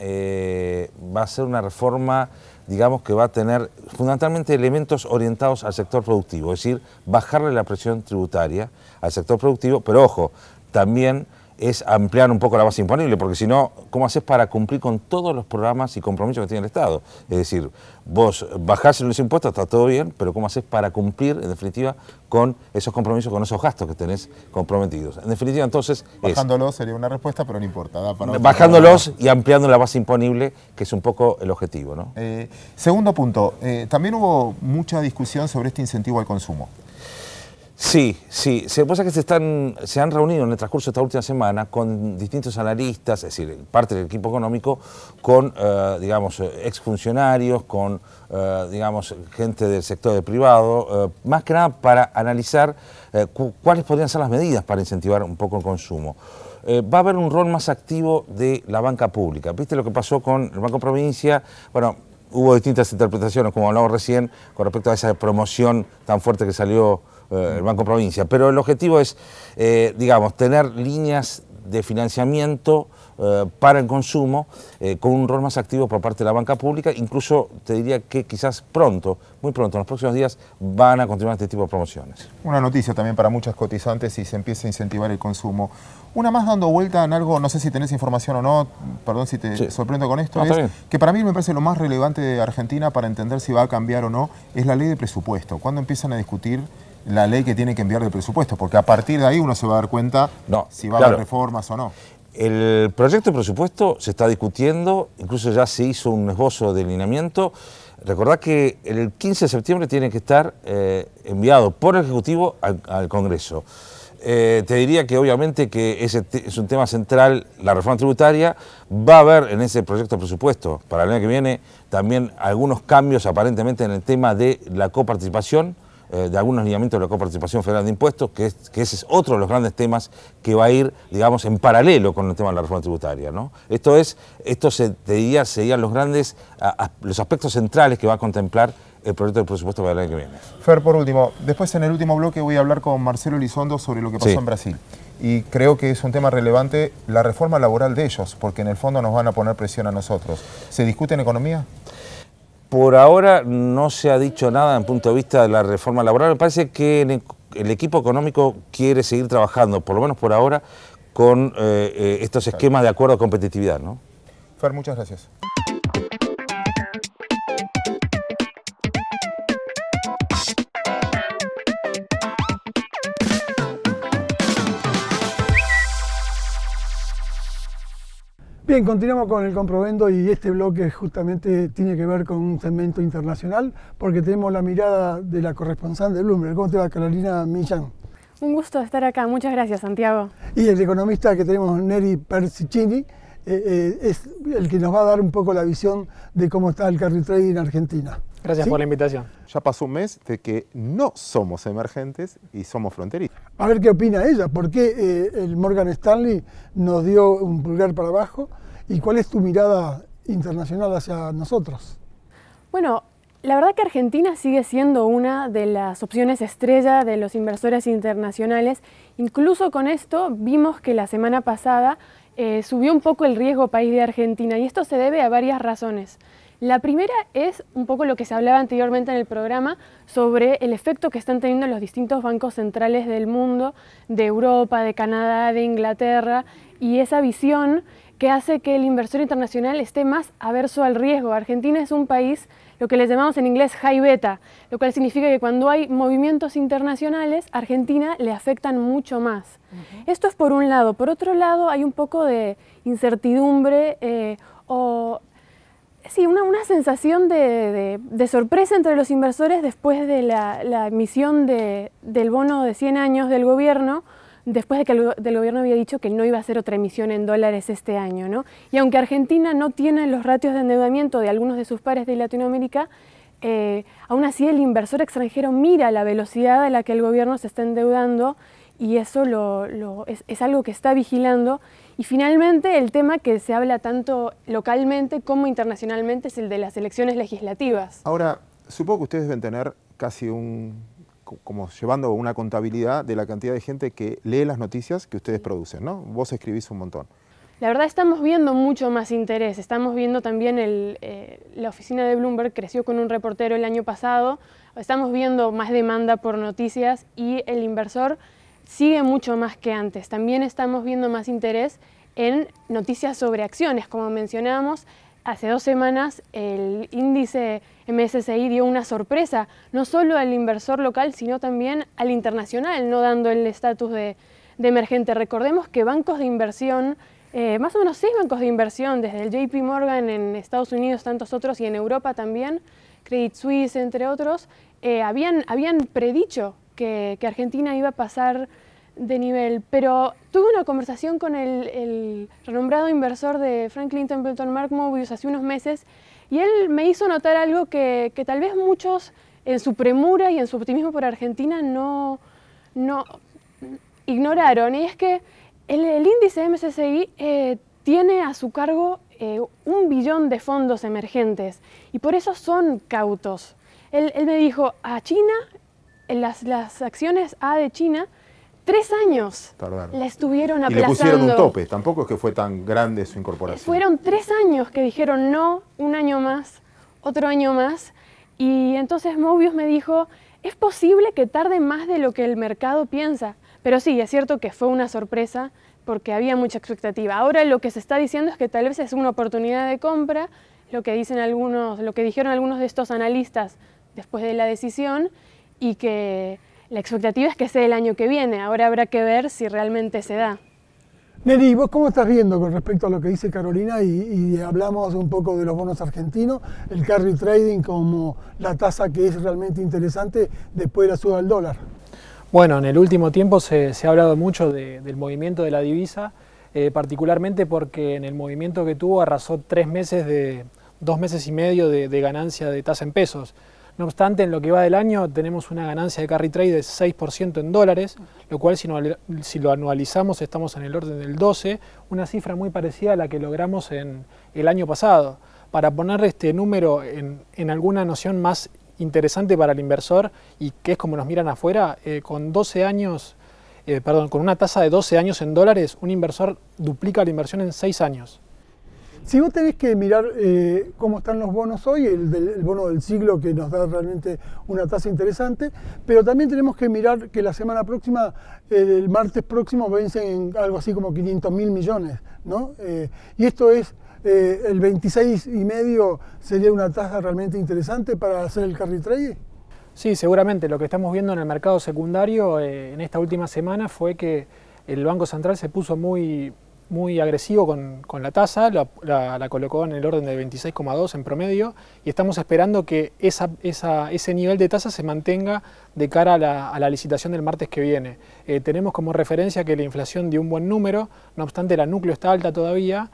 [SPEAKER 6] va a ser una reforma, digamos, que va a tener fundamentalmente elementos orientados al sector productivo, es decir, bajarle la presión tributaria al sector productivo, pero ojo, también es ampliar un poco la base imponible, porque si no, ¿cómo haces para cumplir con todos los programas y compromisos que tiene el Estado? Es decir, vos bajás los impuestos, está todo bien, pero ¿cómo haces para cumplir, en definitiva, con esos compromisos, con esos gastos que tenés comprometidos? En definitiva, entonces...
[SPEAKER 1] Bajándolos sería una respuesta, pero no importa.
[SPEAKER 6] Bajándolos y ampliando la base imponible, que es un poco el objetivo, ¿no?
[SPEAKER 1] Segundo punto, también hubo mucha discusión sobre este incentivo al consumo.
[SPEAKER 6] Sí, sí. Se pasa que se han reunido en el transcurso de esta última semana con distintos analistas, es decir, parte del equipo económico, con, digamos, exfuncionarios, con, digamos, gente del sector privado, más que nada para analizar cuáles podrían ser las medidas para incentivar un poco el consumo. Va a haber un rol más activo de la banca pública. ¿Viste lo que pasó con el Banco Provincia? Bueno, hubo distintas interpretaciones, como hablamos recién, con respecto a esa promoción tan fuerte que salió el Banco Provincia, pero el objetivo es, digamos, tener líneas de financiamiento para el consumo con un rol más activo por parte de la banca pública. Incluso te diría que quizás pronto, muy pronto, en los próximos días, van a continuar este tipo de promociones.
[SPEAKER 1] Una noticia también para muchos cotizantes si se empieza a incentivar el consumo. Una más dando vuelta en algo, no sé si tenés información o no, perdón si te sorprendo con esto, es que para mí me parece lo más relevante de Argentina para entender si va a cambiar o no, es la ley de presupuesto. ¿Cuándo empiezan a discutir la ley que tiene que enviar de presupuesto? Porque a partir de ahí uno se va a dar cuenta si va a haber reformas o no.
[SPEAKER 6] El proyecto de presupuesto se está discutiendo, incluso ya se hizo un esbozo de lineamiento. Recordad que el 15 de septiembre tiene que estar enviado por el Ejecutivo al Congreso. Te diría que obviamente que ese es un tema central, la reforma tributaria. Va a haber en ese proyecto de presupuesto para el año que viene también algunos cambios aparentemente en el tema de la coparticipación, de algunos lineamientos de la coparticipación federal de impuestos, que ese es otro de los grandes temas que va a ir, digamos, en paralelo con el tema de la reforma tributaria, ¿no? Te diría, serían los aspectos centrales que va a contemplar el proyecto de presupuesto para el año que viene.
[SPEAKER 1] Fer, por último, después en el último bloque voy a hablar con Marcelo Elizondo sobre lo que pasó en Brasil. Y creo que es un tema relevante la reforma laboral de ellos, porque en el fondo nos van a poner presión a nosotros. ¿Se discute en economía?
[SPEAKER 6] Por ahora no se ha dicho nada en punto de vista de la reforma laboral. Me parece que el equipo económico quiere seguir trabajando, por lo menos por ahora, con estos esquemas de acuerdo a competitividad, ¿no?
[SPEAKER 1] Fer, muchas gracias.
[SPEAKER 7] Bien, continuamos con el Comprovendo y este bloque justamente tiene que ver con un segmento internacional porque tenemos la mirada de la corresponsal de Bloomberg. ¿Cómo te va, Carolina Millán?
[SPEAKER 8] Un gusto estar acá. Muchas gracias, Santiago.
[SPEAKER 7] Y el economista que tenemos, Neri Persicini, es el que nos va a dar un poco la visión de cómo está el carry trade en Argentina.
[SPEAKER 5] Gracias por la invitación.
[SPEAKER 1] Ya pasó un mes de que no somos emergentes y somos fronterizos.
[SPEAKER 7] A ver qué opina ella. ¿Por qué el Morgan Stanley nos dio un pulgar para abajo? ¿Y cuál es tu mirada internacional hacia nosotros?
[SPEAKER 8] Bueno, la verdad que Argentina sigue siendo una de las opciones estrella de los inversores internacionales. Incluso con esto vimos que la semana pasada subió un poco el riesgo país de Argentina y esto se debe a varias razones. La primera es un poco lo que se hablaba anteriormente en el programa sobre el efecto que están teniendo los distintos bancos centrales del mundo, de Europa, de Canadá, de Inglaterra, y esa visión que hace que el inversor internacional esté más averso al riesgo. Argentina es un país, lo que les llamamos en inglés high beta, lo cual significa que cuando hay movimientos internacionales, a Argentina le afectan mucho más. Esto es por un lado. Por otro lado, hay un poco de incertidumbre una sensación de sorpresa entre los inversores después de la emisión del bono de 100 años del gobierno, después de que el gobierno había dicho que no iba a hacer otra emisión en dólares este año, ¿no? Y aunque Argentina no tiene los ratios de endeudamiento de algunos de sus pares de Latinoamérica, aún así el inversor extranjero mira la velocidad a la que el gobierno se está endeudando y eso es algo que está vigilando. Y finalmente el tema que se habla tanto localmente como internacionalmente es el de las elecciones legislativas.
[SPEAKER 1] Ahora, supongo que ustedes deben tener casi como llevando una contabilidad de la cantidad de gente que lee las noticias que ustedes producen, ¿no? Vos escribís un montón.
[SPEAKER 8] La verdad estamos viendo mucho más interés, estamos viendo también la oficina de Bloomberg creció con un reportero el año pasado, estamos viendo más demanda por noticias y el inversor sigue mucho más que antes. También estamos viendo más interés en noticias sobre acciones, como mencionábamos. Hace 2 semanas el índice MSCI dio una sorpresa, no solo al inversor local, sino también al internacional, no dando el estatus de emergente. Recordemos que bancos de inversión, más o menos 6 bancos de inversión, desde el JP Morgan en Estados Unidos, tantos otros, y en Europa también, Credit Suisse, entre otros, habían predicho que Argentina iba a pasar de nivel, pero tuve una conversación con el renombrado inversor de Franklin Templeton, Mark Mobius, hace unos meses, y él me hizo notar algo que tal vez muchos en su premura y en su optimismo por Argentina no ignoraron, y es que el índice MSCI tiene a su cargo 1 billón de fondos emergentes, y por eso son cautos. Él me dijo, a China, las acciones A de China, 3 años la estuvieron aplazando.
[SPEAKER 1] Y le pusieron un tope, tampoco es que fue tan grande su incorporación.
[SPEAKER 8] Fueron 3 años que dijeron no, 1 año más, otro año más, y entonces Mobius me dijo, es posible que tarde más de lo que el mercado piensa, pero sí, es cierto que fue una sorpresa porque había mucha expectativa. Ahora lo que se está diciendo es que tal vez es una oportunidad de compra, lo que dijeron algunos de estos analistas después de la decisión, y que la expectativa es que sea el año que viene. Ahora habrá que ver si realmente se da.
[SPEAKER 7] Neri, ¿vos cómo estás viendo con respecto a lo que dice Carolina? Y hablamos un poco de los bonos argentinos, el carry trading como la tasa que es realmente interesante después de la suba del dólar.
[SPEAKER 5] Bueno, en el último tiempo se ha hablado mucho del movimiento de la divisa, particularmente porque en el movimiento que tuvo arrasó 2 meses y medio de ganancia de tasa en pesos. No obstante, en lo que va del año tenemos una ganancia de carry trade de 6% en dólares, lo cual si lo anualizamos estamos en el orden del 12%, una cifra muy parecida a la que logramos en el año pasado. Para poner este número en alguna noción más interesante para el inversor, y que es como nos miran afuera, con una tasa de 12 años en dólares, un inversor duplica la inversión en 6 años.
[SPEAKER 7] Si vos tenés que mirar cómo están los bonos hoy, el bono del siglo que nos da realmente una tasa interesante, pero también tenemos que mirar que la semana próxima, el martes próximo, vencen algo así como 500.000 millones, ¿no? Y esto es, el 26,5 sería una tasa realmente interesante para hacer el carry trade.
[SPEAKER 5] Sí, seguramente. Lo que estamos viendo en el mercado secundario en esta última semana fue que el Banco Central se puso muy agresivo con la tasa, la colocó en el orden de 26,2 en promedio, y estamos esperando que ese nivel de tasa se mantenga de cara a la licitación del martes que viene. Tenemos como referencia que la inflación dio un buen número, no obstante la núcleo está alta todavía,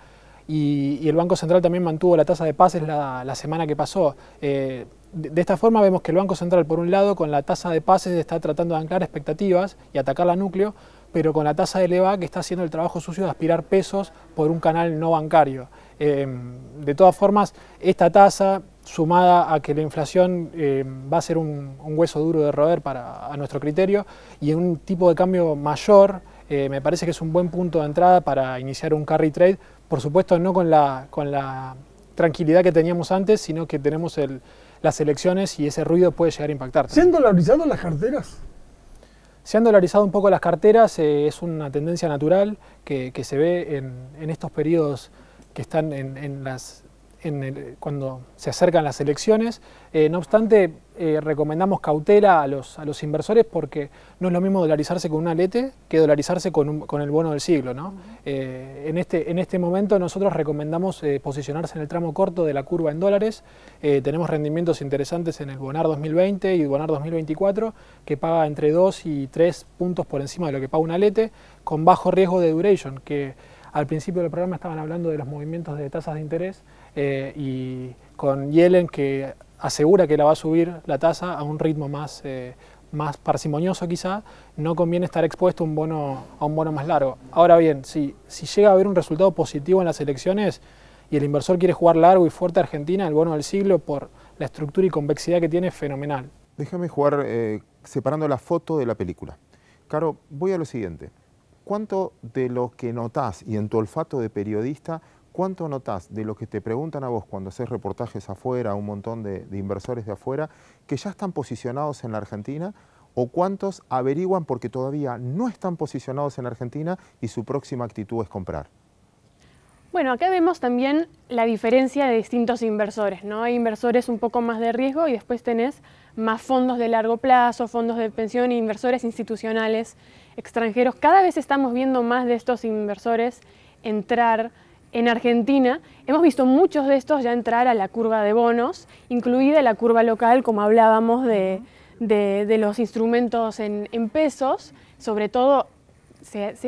[SPEAKER 5] y el Banco Central también mantuvo la tasa de pases la semana que pasó. De esta forma vemos que el Banco Central, por un lado, con la tasa de pases está tratando de anclar expectativas y atacar la núcleo, pero con la tasa de LEVA que está haciendo el trabajo sucio de aspirar pesos por un canal no bancario. De todas formas, esta tasa, sumada a que la inflación va a ser un hueso duro de roer a nuestro criterio, y en un tipo de cambio mayor, me parece que es un buen punto de entrada para iniciar un carry trade, por supuesto no con la tranquilidad que teníamos antes, sino que tenemos las elecciones y ese ruido puede llegar a impactar.
[SPEAKER 7] ¿Se han dolarizado las carteras?
[SPEAKER 5] Se han dolarizado un poco las carteras, es una tendencia natural que se ve en estos periodos que están en
[SPEAKER 9] cuando se acercan las elecciones. No obstante, recomendamos cautela a los inversores porque no es lo mismo dolarizarse con un alete que dolarizarse con el bono del siglo, ¿no? En este momento nosotros recomendamos posicionarse en el tramo corto de la curva en dólares. Tenemos rendimientos interesantes en el Bonar 2020 y Bonar 2024 que paga entre 2 y 3 puntos por encima de lo que paga un alete, con bajo riesgo de duration, que al principio del programa estaban hablando de los movimientos de tasas de interés y con Yellen que asegura que la va a subir la tasa a un ritmo más parsimonioso quizá, no conviene estar expuesto a un bono más largo. Ahora bien, si llega a haber un resultado positivo en las elecciones y el inversor quiere jugar largo y fuerte a Argentina, el bono del siglo por la estructura y convexidad que tiene es fenomenal.
[SPEAKER 1] Déjame jugar separando la foto de la película. Caro, voy a lo siguiente. ¿Cuánto de lo que notás y en tu olfato de periodista, cuánto notás de lo que te preguntan a vos cuando haces reportajes afuera, a un montón de inversores de afuera, que ya están posicionados en la Argentina, o cuántos averiguan porque todavía no están posicionados en Argentina y su próxima actitud es comprar?
[SPEAKER 8] Bueno, acá vemos también la diferencia de distintos inversores, ¿no? Hay inversores un poco más de riesgo y después tenés más fondos de largo plazo, fondos de pensión e inversores institucionales extranjeros. Cada vez estamos viendo más de estos inversores entrar en Argentina. Hemos visto muchos de estos ya entrar a la curva de bonos, incluida la curva local, como hablábamos de los instrumentos en pesos. Sobre todo,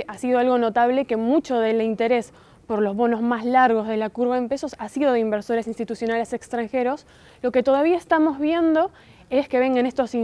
[SPEAKER 8] ha sido algo notable que mucho del interés por los bonos más largos de la curva en pesos ha sido de inversores institucionales extranjeros. Lo que todavía estamos viendo es que vengan estos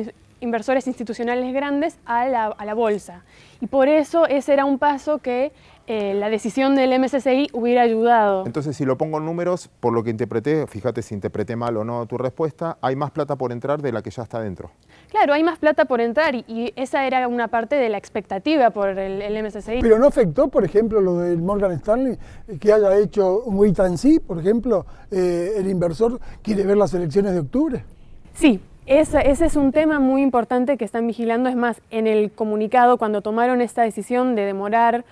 [SPEAKER 8] inversores institucionales grandes a la bolsa. Y por eso ese era un paso que la decisión del MSCI hubiera ayudado.
[SPEAKER 1] Entonces, si lo pongo en números, por lo que interpreté, fíjate si interpreté mal o no tu respuesta, hay más plata por entrar de la que ya está dentro.
[SPEAKER 8] Claro, hay más plata por entrar y esa era una parte de la expectativa por el MSCI.
[SPEAKER 7] Pero no afectó, por ejemplo, lo del Morgan Stanley, que haya hecho un wait and see, por ejemplo, el inversor quiere ver las elecciones de octubre.
[SPEAKER 8] Sí. Ese es un tema muy importante que están vigilando. Es más, en el comunicado, cuando tomaron esta decisión de demorar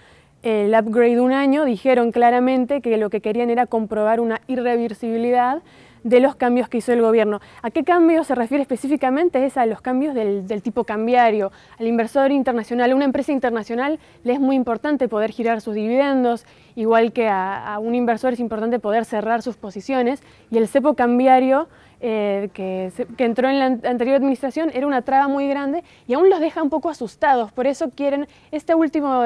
[SPEAKER 8] el upgrade un año, dijeron claramente que lo que querían era comprobar una irreversibilidad de los cambios que hizo el gobierno. ¿A qué cambio se refiere específicamente? Es a los cambios del tipo cambiario. Al inversor internacional, a una empresa internacional, le es muy importante poder girar sus dividendos, igual que a un inversor es importante poder cerrar sus posiciones, y el cepo cambiario que entró en la anterior administración era una traba muy grande y aún los deja un poco asustados. Por eso quieren, este último,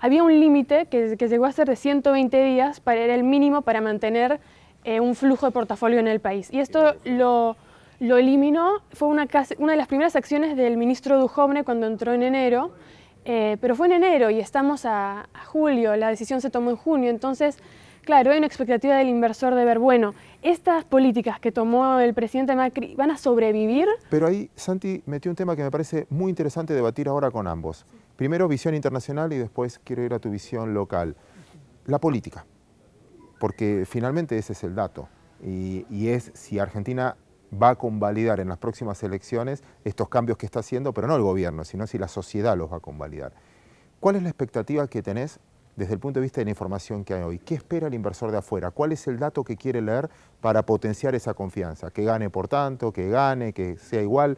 [SPEAKER 8] había un límite que llegó a ser de 120 días, era el mínimo para mantener un flujo de portafolio en el país. Y esto lo eliminó, fue una de las primeras acciones del ministro Duhovne cuando entró en enero, pero fue en enero y estamos a julio, la decisión se tomó en junio, entonces, claro, hay una expectativa del inversor de ver, bueno, estas políticas que tomó el presidente Macri van a sobrevivir.
[SPEAKER 1] Pero ahí Santi metió un tema que me parece muy interesante debatir ahora con ambos. Primero visión internacional y después quiero ir a tu visión local. La política, porque finalmente ese es el dato y es si Argentina va a convalidar en las próximas elecciones estos cambios que está haciendo, pero no el gobierno, sino si la sociedad los va a convalidar. ¿Cuál es la expectativa que tenés desde el punto de vista de la información que hay hoy? ¿Qué espera el inversor de afuera? ¿Cuál es el dato que quiere leer para potenciar esa confianza? ¿Que gane por tanto? ¿Que gane? ¿Que sea igual?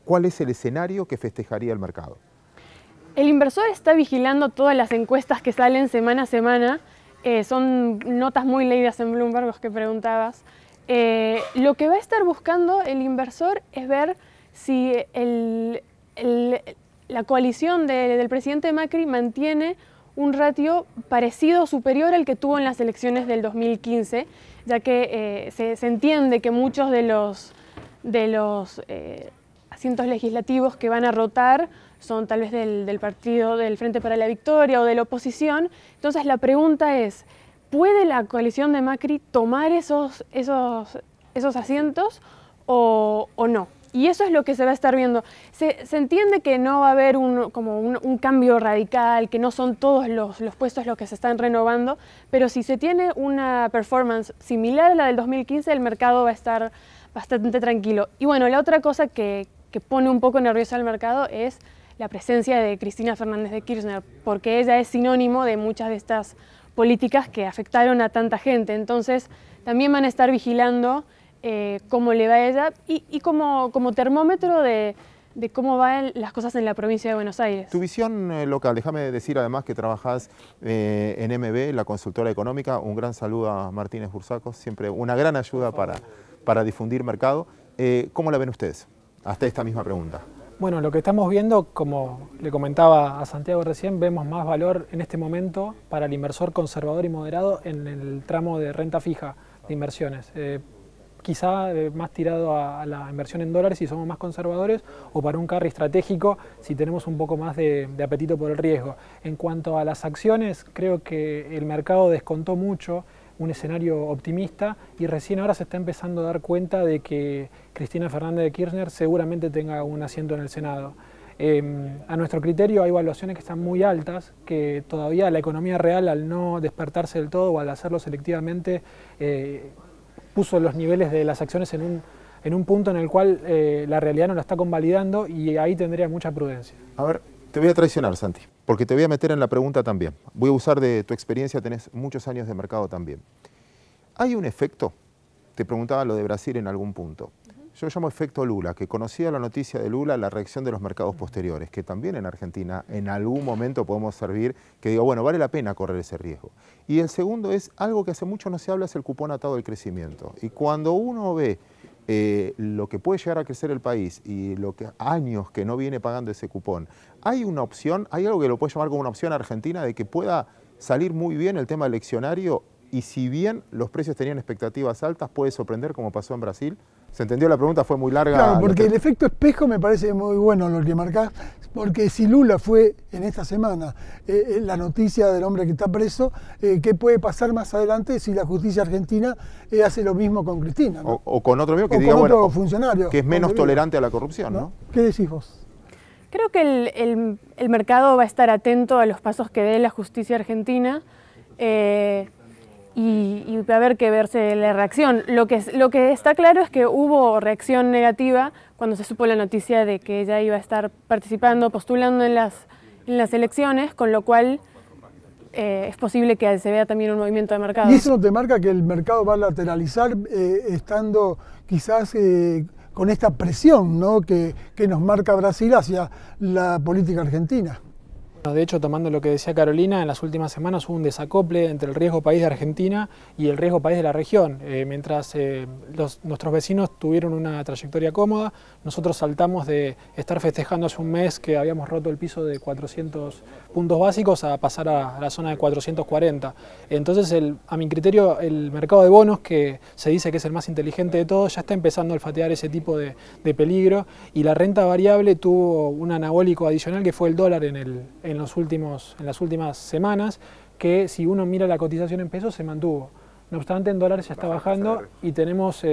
[SPEAKER 1] ¿Cuál es el escenario que festejaría el mercado?
[SPEAKER 8] El inversor está vigilando todas las encuestas que salen semana a semana. Son notas muy leídas en Bloomberg, los que preguntabas. Lo que va a estar buscando el inversor es ver si la coalición del presidente Macri mantiene un ratio parecido o superior al que tuvo en las elecciones del 2015, ya que se entiende que muchos de los asientos legislativos que van a rotar son tal vez del partido del Frente para la Victoria o de la oposición. Entonces la pregunta es, ¿puede la coalición de Macri tomar esos asientos o no? Y eso es lo que se va a estar viendo. Se entiende que no va a haber un cambio radical, que no son todos los puestos los que se están renovando, pero si se tiene una performance similar a la del 2015, el mercado va a estar bastante tranquilo. Y bueno, la otra cosa que pone un poco nervioso al mercado es la presencia de Cristina Fernández de Kirchner, porque ella es sinónimo de muchas de estas políticas que afectaron a tanta gente. Entonces, también van a estar vigilando cómo le va a ella y como termómetro de cómo van las cosas en la provincia de Buenos Aires.
[SPEAKER 1] Tu visión local, déjame decir además que trabajás en MB, la consultora económica. Un gran saludo a Martínez Bursaco, siempre una gran ayuda para difundir mercado. ¿Cómo la ven ustedes? Hasta esta misma pregunta.
[SPEAKER 9] Bueno, lo que estamos viendo, como le comentaba a Santiago recién, vemos más valor en este momento para el inversor conservador y moderado en el tramo de renta fija de inversiones. Quizá más tirado a la inversión en dólares si somos más conservadores, o para un carry estratégico si tenemos un poco más de apetito por el riesgo. En cuanto a las acciones, creo que el mercado descontó mucho un escenario optimista y recién ahora se está empezando a dar cuenta de que Cristina Fernández de Kirchner seguramente tenga un asiento en el Senado. A nuestro criterio hay evaluaciones que están muy altas, que todavía la economía real, al no despertarse del todo o al hacerlo selectivamente, puso los niveles de las acciones en un punto en el cual la realidad no la está convalidando, y ahí tendría mucha prudencia.
[SPEAKER 1] A ver, te voy a traicionar, Santi, porque te voy a meter en la pregunta también. Voy a usar de tu experiencia, tenés muchos años de mercado también. ¿Hay un efecto? Te preguntaba lo de Brasil en algún punto. Yo llamo efecto Lula, que conocía la noticia de Lula, la reacción de los mercados posteriores, que también en Argentina en algún momento podemos servir, que digo, bueno, vale la pena correr ese riesgo. Y el segundo es algo que hace mucho no se habla, es el cupón atado del crecimiento. Y cuando uno ve lo que puede llegar a crecer el país y años que no viene pagando ese cupón, hay una opción, hay algo que lo puede llamar como una opción argentina de que pueda salir muy bien el tema eleccionario, y si bien los precios tenían expectativas altas, puede sorprender como pasó en Brasil. ¿Se entendió la pregunta? Fue muy larga.
[SPEAKER 7] Claro, porque el efecto espejo me parece muy bueno lo que marcás, porque si Lula fue en esta semana la noticia del hombre que está preso, ¿qué puede pasar más adelante si la justicia argentina hace lo mismo con Cristina, ¿no?
[SPEAKER 1] O con otro amigo que diga, bueno, funcionario, que es menos tolerante a la corrupción, ¿no?
[SPEAKER 7] ¿Qué decís vos?
[SPEAKER 8] Creo que el mercado va a estar atento a los pasos que dé la justicia argentina, y va a haber que verse la reacción. Lo que está claro es que hubo reacción negativa cuando se supo la noticia de que ella iba a estar participando, postulando en las elecciones, con lo cual es posible que se vea también un movimiento de mercado.
[SPEAKER 7] ¿Y eso no te marca que el mercado va a lateralizar estando quizás con esta presión, ¿no?, que nos marca Brasil hacia la política argentina?
[SPEAKER 9] De hecho, tomando lo que decía Carolina, en las últimas semanas hubo un desacople entre el riesgo país de Argentina y el riesgo país de la región. Mientras nuestros vecinos tuvieron una trayectoria cómoda, nosotros saltamos de estar festejando hace un mes que habíamos roto el piso de 400 puntos básicos a pasar a la zona de 440. Entonces, a mi criterio, el mercado de bonos, que se dice que es el más inteligente de todos, ya está empezando a olfatear ese tipo de peligro, y la renta variable tuvo un anabólico adicional que fue el dólar en las últimas semanas, que si uno mira la cotización en pesos se mantuvo. No obstante, en dólares ya está bajando, y tenemos,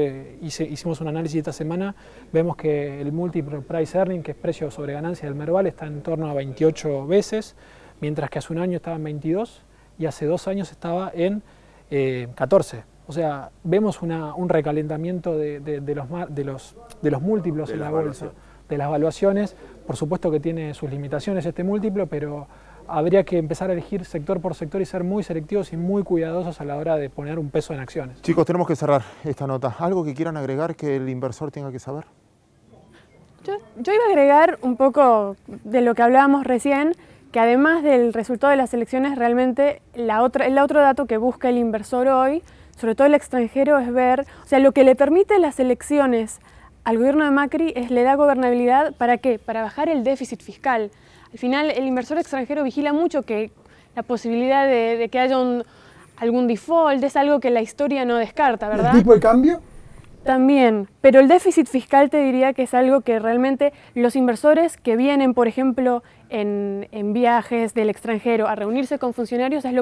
[SPEAKER 9] hicimos un análisis esta semana, vemos que el multiple price earning, que es precio sobre ganancia del Merval, está en torno a 28 veces, mientras que hace un año estaba en 22 y hace 2 años estaba en 14. O sea, vemos un recalentamiento de los múltiplos en la bolsa, de las valuaciones. Por supuesto que tiene sus limitaciones este múltiplo, pero habría que empezar a elegir sector por sector y ser muy selectivos y muy cuidadosos a la hora de poner un peso en acciones.
[SPEAKER 1] Chicos, tenemos que cerrar esta nota. ¿Algo que quieran agregar que el inversor tenga que saber?
[SPEAKER 8] Yo iba a agregar un poco de lo que hablábamos recién, que además del resultado de las elecciones, realmente el otro dato que busca el inversor hoy, sobre todo el extranjero, es ver, o sea, lo que le permite las elecciones al gobierno de Macri le da gobernabilidad. ¿Para qué? Para bajar el déficit fiscal. Al final, el inversor extranjero vigila mucho que la posibilidad de que haya algún default es algo que la historia no descarta, ¿verdad?
[SPEAKER 7] ¿El tipo de cambio?
[SPEAKER 8] También, pero el déficit fiscal te diría que es algo que realmente los inversores que vienen, por ejemplo, en viajes del extranjero a reunirse con funcionarios, es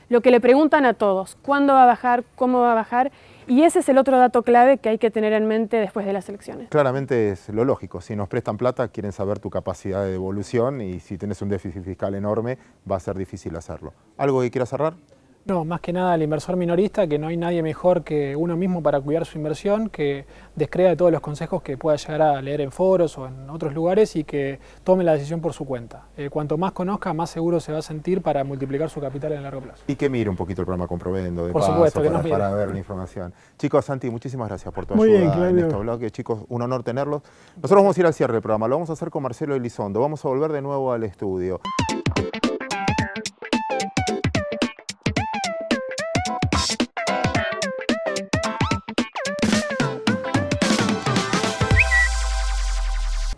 [SPEAKER 8] lo que le preguntan a todos: ¿cuándo va a bajar? ¿Cómo va a bajar? Y ese es el otro dato clave que hay que tener en mente después de las elecciones.
[SPEAKER 1] Claramente es lo lógico. Si nos prestan plata, quieren saber tu capacidad de devolución, y si tienes un déficit fiscal enorme, va a ser difícil hacerlo. ¿Algo que quieras cerrar?
[SPEAKER 9] No, más que nada el inversor minorista, que no hay nadie mejor que uno mismo para cuidar su inversión, que descrea de todos los consejos que pueda llegar a leer en foros o en otros lugares y que tome la decisión por su cuenta. Cuanto más conozca, más seguro se va a sentir para multiplicar su capital en el largo plazo.
[SPEAKER 1] Y que mire un poquito el programa Comprovendo, de
[SPEAKER 9] por
[SPEAKER 1] paso,
[SPEAKER 9] supuesto,
[SPEAKER 1] para ver la información. Chicos, Santi, muchísimas gracias por tu
[SPEAKER 7] Muy
[SPEAKER 1] ayuda
[SPEAKER 7] bien, Claudio.
[SPEAKER 1] en este bloque. Chicos, un honor tenerlos. Nosotros vamos a ir al cierre del programa, lo vamos a hacer con Marcelo Elizondo. Vamos a volver de nuevo al estudio.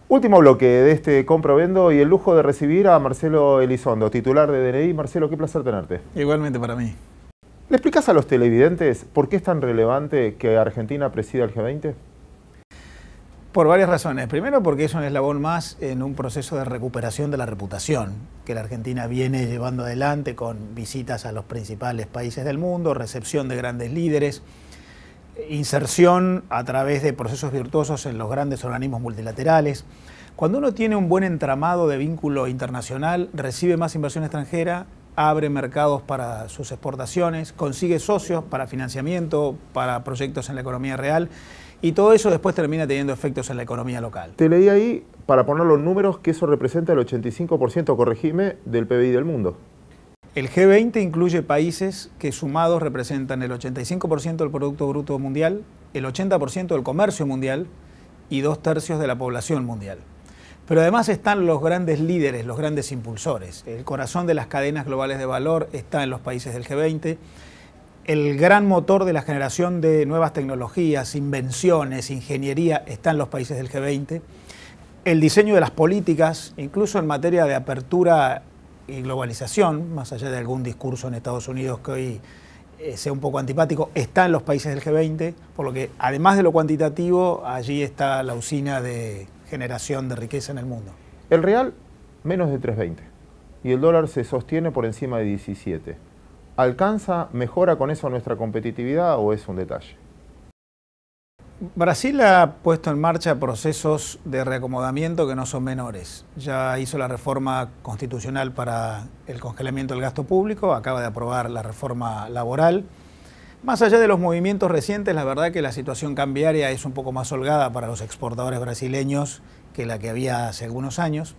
[SPEAKER 1] Último bloque de este Comprovendo y el lujo de recibir a Marcelo Elizondo, titular de DNI. Marcelo, qué placer tenerte.
[SPEAKER 10] Igualmente para mí.
[SPEAKER 1] ¿Le explicás a los televidentes por qué es tan relevante que Argentina presida el G20?
[SPEAKER 10] Por varias razones. Primero, porque es un eslabón más en un proceso de recuperación de la reputación que la Argentina viene llevando adelante con visitas a los principales países del mundo, recepción de grandes líderes, inserción a través de procesos virtuosos en los grandes organismos multilaterales. Cuando uno tiene un buen entramado de vínculo internacional, recibe más inversión extranjera, abre mercados para sus exportaciones, consigue socios para financiamiento, para proyectos en la economía real, y todo eso después termina teniendo efectos en la economía local.
[SPEAKER 1] Te leí ahí, para poner los números, que eso representa el 85%, corregime, del PBI del mundo.
[SPEAKER 10] El G20 incluye países que sumados representan el 85% del Producto Bruto Mundial, el 80% del comercio mundial y 2/3 de la población mundial. Pero además están los grandes líderes, los grandes impulsores. El corazón de las cadenas globales de valor está en los países del G20. El gran motor de la generación de nuevas tecnologías, invenciones, ingeniería, está en los países del G20. El diseño de las políticas, incluso en materia de apertura y globalización, más allá de algún discurso en Estados Unidos que hoy sea un poco antipático, está en los países del G20, por lo que además de lo cuantitativo, allí está la usina de generación de riqueza en el mundo.
[SPEAKER 1] El real, menos de 3.20, y el dólar se sostiene por encima de 17. ¿Alcanza, mejora con eso nuestra competitividad o es un detalle?
[SPEAKER 10] Brasil ha puesto en marcha procesos de reacomodamiento que no son menores. Ya hizo la reforma constitucional para el congelamiento del gasto público, acaba de aprobar la reforma laboral. Más allá de los movimientos recientes, la verdad que la situación cambiaria es un poco más holgada para los exportadores brasileños que la que había hace algunos años.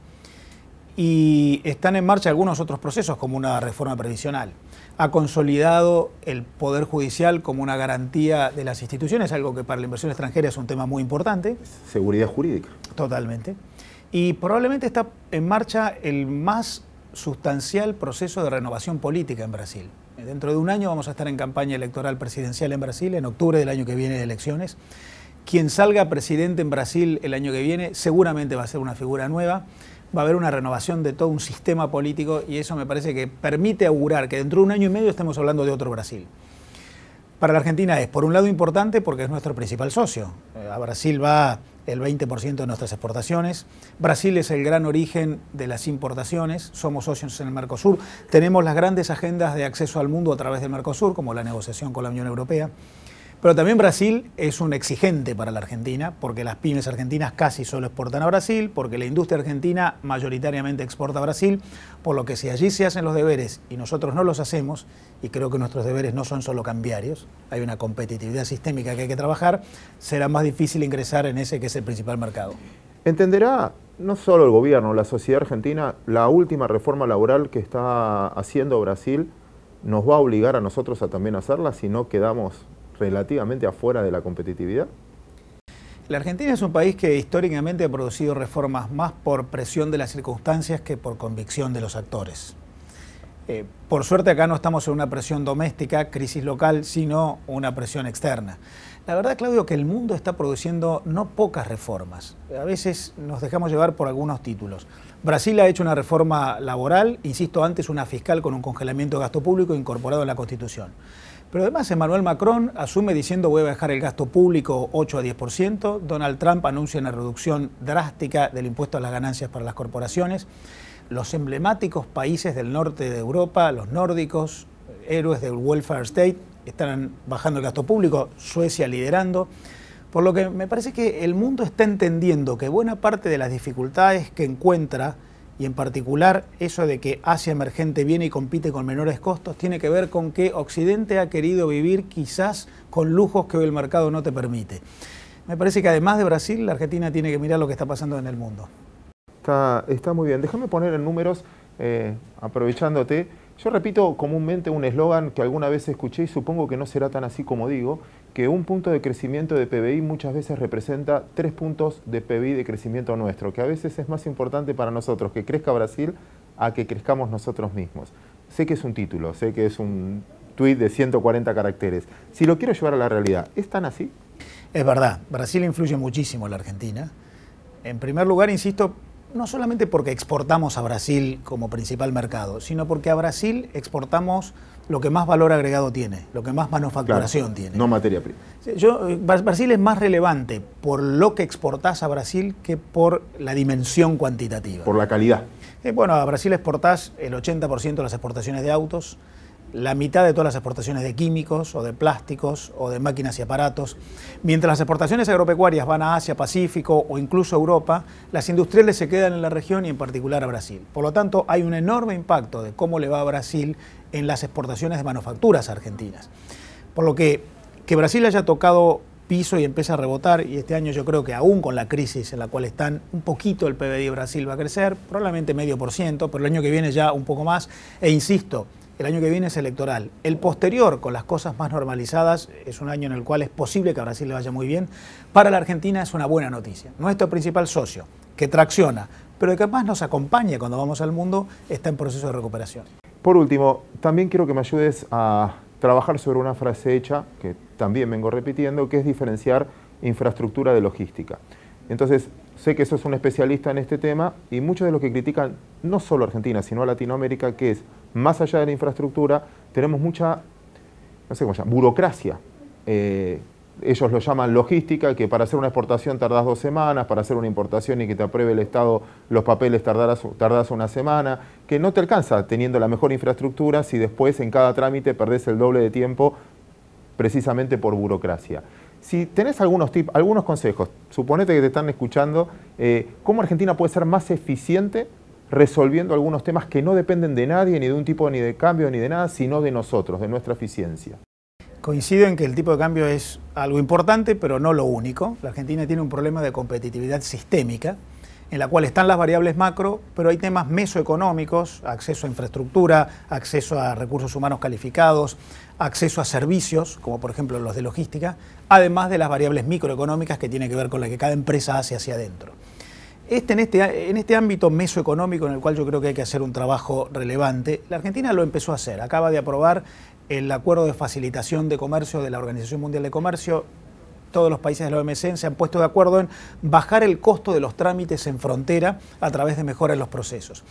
[SPEAKER 10] Y están en marcha algunos otros procesos, como una reforma previsional. Ha consolidado el Poder Judicial como una garantía de las instituciones, algo que para la inversión extranjera es un tema muy importante.
[SPEAKER 1] Seguridad jurídica.
[SPEAKER 10] Totalmente. Y probablemente está en marcha el más sustancial proceso de renovación política en Brasil. Dentro de un año vamos a estar en campaña electoral presidencial en Brasil, en octubre del año que viene de elecciones. Quien salga presidente en Brasil el año que viene seguramente va a ser una figura nueva. Va a haber una renovación de todo un sistema político y eso me parece que permite augurar que dentro de un año y medio estemos hablando de otro Brasil. Para la Argentina es, por un lado, importante porque es nuestro principal socio. A Brasil va el 20% de nuestras exportaciones. Brasil es el gran origen de las importaciones. Somos socios en el Mercosur. Tenemos las grandes agendas de acceso al mundo a través del Mercosur, como la negociación con la Unión Europea. Pero también Brasil es un exigente para la Argentina, porque las pymes argentinas casi solo exportan a Brasil, porque la industria argentina mayoritariamente exporta a Brasil, por lo que si allí se hacen los deberes y nosotros no los hacemos, y creo que nuestros deberes no son solo cambiarios, hay una competitividad sistémica que hay que trabajar, será más difícil ingresar en ese que es el principal mercado.
[SPEAKER 1] ¿Entenderá no solo el gobierno, la sociedad argentina, la última reforma laboral que está haciendo Brasil nos va a obligar a nosotros a también hacerla si no quedamos relativamente afuera de la competitividad?
[SPEAKER 10] La Argentina es un país que históricamente ha producido reformas más por presión de las circunstancias que por convicción de los actores. Por suerte acá no estamos en una presión doméstica, crisis local, sino una presión externa. La verdad, Claudio, que el mundo está produciendo no pocas reformas. A veces nos dejamos llevar por algunos títulos. Brasil ha hecho una reforma laboral, insisto, antes una fiscal con un congelamiento de gasto público incorporado en la Constitución. Pero además Emmanuel Macron asume diciendo voy a bajar el gasto público 8 a 10%, Donald Trump anuncia una reducción drástica del impuesto a las ganancias para las corporaciones, los emblemáticos países del norte de Europa, los nórdicos, héroes del welfare state, están bajando el gasto público, Suecia liderando, por lo que me parece que el mundo está entendiendo que buena parte de las dificultades que encuentra y en particular eso de que Asia emergente viene y compite con menores costos, tiene que ver con que Occidente ha querido vivir quizás con lujos que hoy el mercado no te permite. Me parece que además de Brasil, la Argentina tiene que mirar lo que está pasando en el mundo.
[SPEAKER 1] Está muy bien. Déjame poner en números, aprovechándote. Yo repito comúnmente un eslogan que alguna vez escuché y supongo que no será tan así como digo, que un punto de crecimiento de PBI muchas veces representa 3 puntos de PBI de crecimiento nuestro, que a veces es más importante para nosotros que crezca Brasil a que crezcamos nosotros mismos. Sé que es un título, sé que es un tuit de 140 caracteres. Si lo quiero llevar a la realidad, ¿es tan así?
[SPEAKER 10] Es verdad, Brasil influye muchísimo en la Argentina. En primer lugar, insisto, no solamente porque exportamos a Brasil como principal mercado, sino porque a Brasil exportamos lo que más valor agregado tiene, lo que más manufacturación tiene.
[SPEAKER 1] No materia prima.
[SPEAKER 10] Brasil es más relevante por lo que exportás a Brasil que por la dimensión cuantitativa.
[SPEAKER 1] Por la calidad.
[SPEAKER 10] Bueno, a Brasil exportás el 80% de las exportaciones de autos, la mitad de todas las exportaciones de químicos o de plásticos o de máquinas y aparatos. Mientras las exportaciones agropecuarias van a Asia, Pacífico o incluso Europa, las industriales se quedan en la región y en particular a Brasil. Por lo tanto, hay un enorme impacto de cómo le va a Brasil en las exportaciones de manufacturas argentinas. Por lo que Brasil haya tocado piso y empieza a rebotar, y este año yo creo que aún con la crisis en la cual están, un poquito el PBI de Brasil va a crecer, probablemente 0,5%, pero el año que viene ya un poco más, e insisto, el año que viene es electoral. El posterior, con las cosas más normalizadas, es un año en el cual es posible que a Brasil le vaya muy bien. Para la Argentina es una buena noticia. Nuestro principal socio, que tracciona, pero que además nos acompaña cuando vamos al mundo, está en proceso de recuperación.
[SPEAKER 1] Por último, también quiero que me ayudes a trabajar sobre una frase hecha, que también vengo repitiendo, que es diferenciar infraestructura de logística. Entonces, sé que sos un especialista en este tema y muchos de los que critican, no solo a Argentina, sino a Latinoamérica, que es, más allá de la infraestructura, tenemos mucha, no sé cómo se llama, burocracia. Ellos lo llaman logística, que para hacer una exportación tardás 2 semanas, para hacer una importación y que te apruebe el Estado los papeles tardás una semana, que no te alcanza teniendo la mejor infraestructura si después en cada trámite perdés el doble de tiempo precisamente por burocracia. Si tenés algunos tips, algunos consejos, suponete que te están escuchando, ¿cómo Argentina puede ser más eficiente resolviendo algunos temas que no dependen de nadie, ni de un tipo ni de cambio, ni de nada, sino de nosotros, de nuestra eficiencia?
[SPEAKER 10] Coincido en que el tipo de cambio es algo importante, pero no lo único. La Argentina tiene un problema de competitividad sistémica, en la cual están las variables macro, pero hay temas mesoeconómicos, acceso a infraestructura, acceso a recursos humanos calificados, acceso a servicios, como por ejemplo los de logística, además de las variables microeconómicas que tienen que ver con la que cada empresa hace hacia adentro. En este ámbito mesoeconómico en el cual yo creo que hay que hacer un trabajo relevante, la Argentina lo empezó a hacer. Acaba de aprobar el acuerdo de facilitación de comercio de la Organización Mundial de Comercio. Todos los países de la OMC se han puesto de acuerdo en bajar el costo de los trámites en frontera a través de mejoras en los procesos.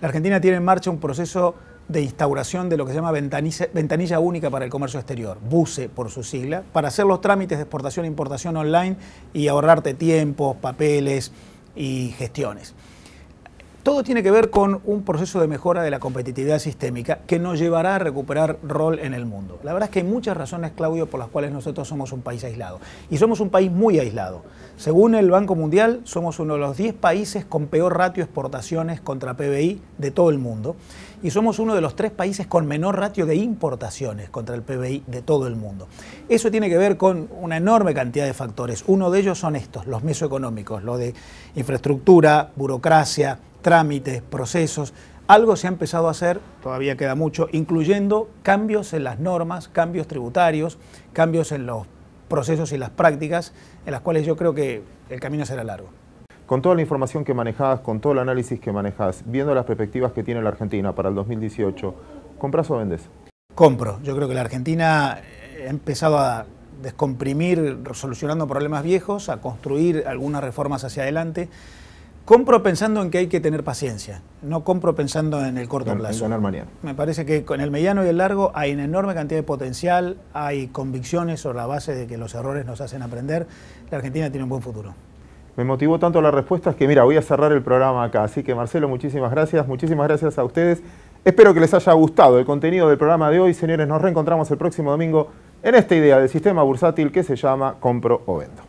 [SPEAKER 10] La Argentina tiene en marcha un proceso de instauración de lo que se llama ventanilla única para el comercio exterior, BUCE por su sigla, para hacer los trámites de exportación e importación online y ahorrarte tiempos, papeles y gestiones. Todo tiene que ver con un proceso de mejora de la competitividad sistémica que nos llevará a recuperar rol en el mundo. La verdad es que hay muchas razones, Claudio, por las cuales nosotros somos un país aislado. Y somos un país muy aislado. Según el Banco Mundial, somos uno de los 10 países con peor ratio exportaciones contra PBI de todo el mundo. Y somos uno de los 3 países con menor ratio de importaciones contra el PBI de todo el mundo. Eso tiene que ver con una enorme cantidad de factores. Uno de ellos son estos, los mesoeconómicos, lo de infraestructura, burocracia, trámites, procesos. Algo se ha empezado a hacer, todavía queda mucho, incluyendo cambios en las normas, cambios tributarios, cambios en los procesos y las prácticas, en las cuales yo creo que el camino será largo.
[SPEAKER 1] Con toda la información que manejás, con todo el análisis que manejás, viendo las perspectivas que tiene la Argentina para el 2018, ¿comprás o vendés?
[SPEAKER 10] Compro. Yo creo que la Argentina ha empezado a descomprimir, solucionando problemas viejos, a construir algunas reformas hacia adelante. Compro pensando en que hay que tener paciencia, no compro pensando en el corto plazo.
[SPEAKER 1] Ganar mañana.
[SPEAKER 10] Me parece que con el mediano y el largo hay una enorme cantidad de potencial, hay convicciones sobre la base de que los errores nos hacen aprender. La Argentina tiene un buen futuro.
[SPEAKER 1] Me motivó tanto la respuesta que, mira, voy a cerrar el programa acá. Así que, Marcelo, muchísimas gracias a ustedes. Espero que les haya gustado el contenido del programa de hoy. Señores, nos reencontramos el próximo domingo en esta idea del sistema bursátil que se llama Compro o Vendo.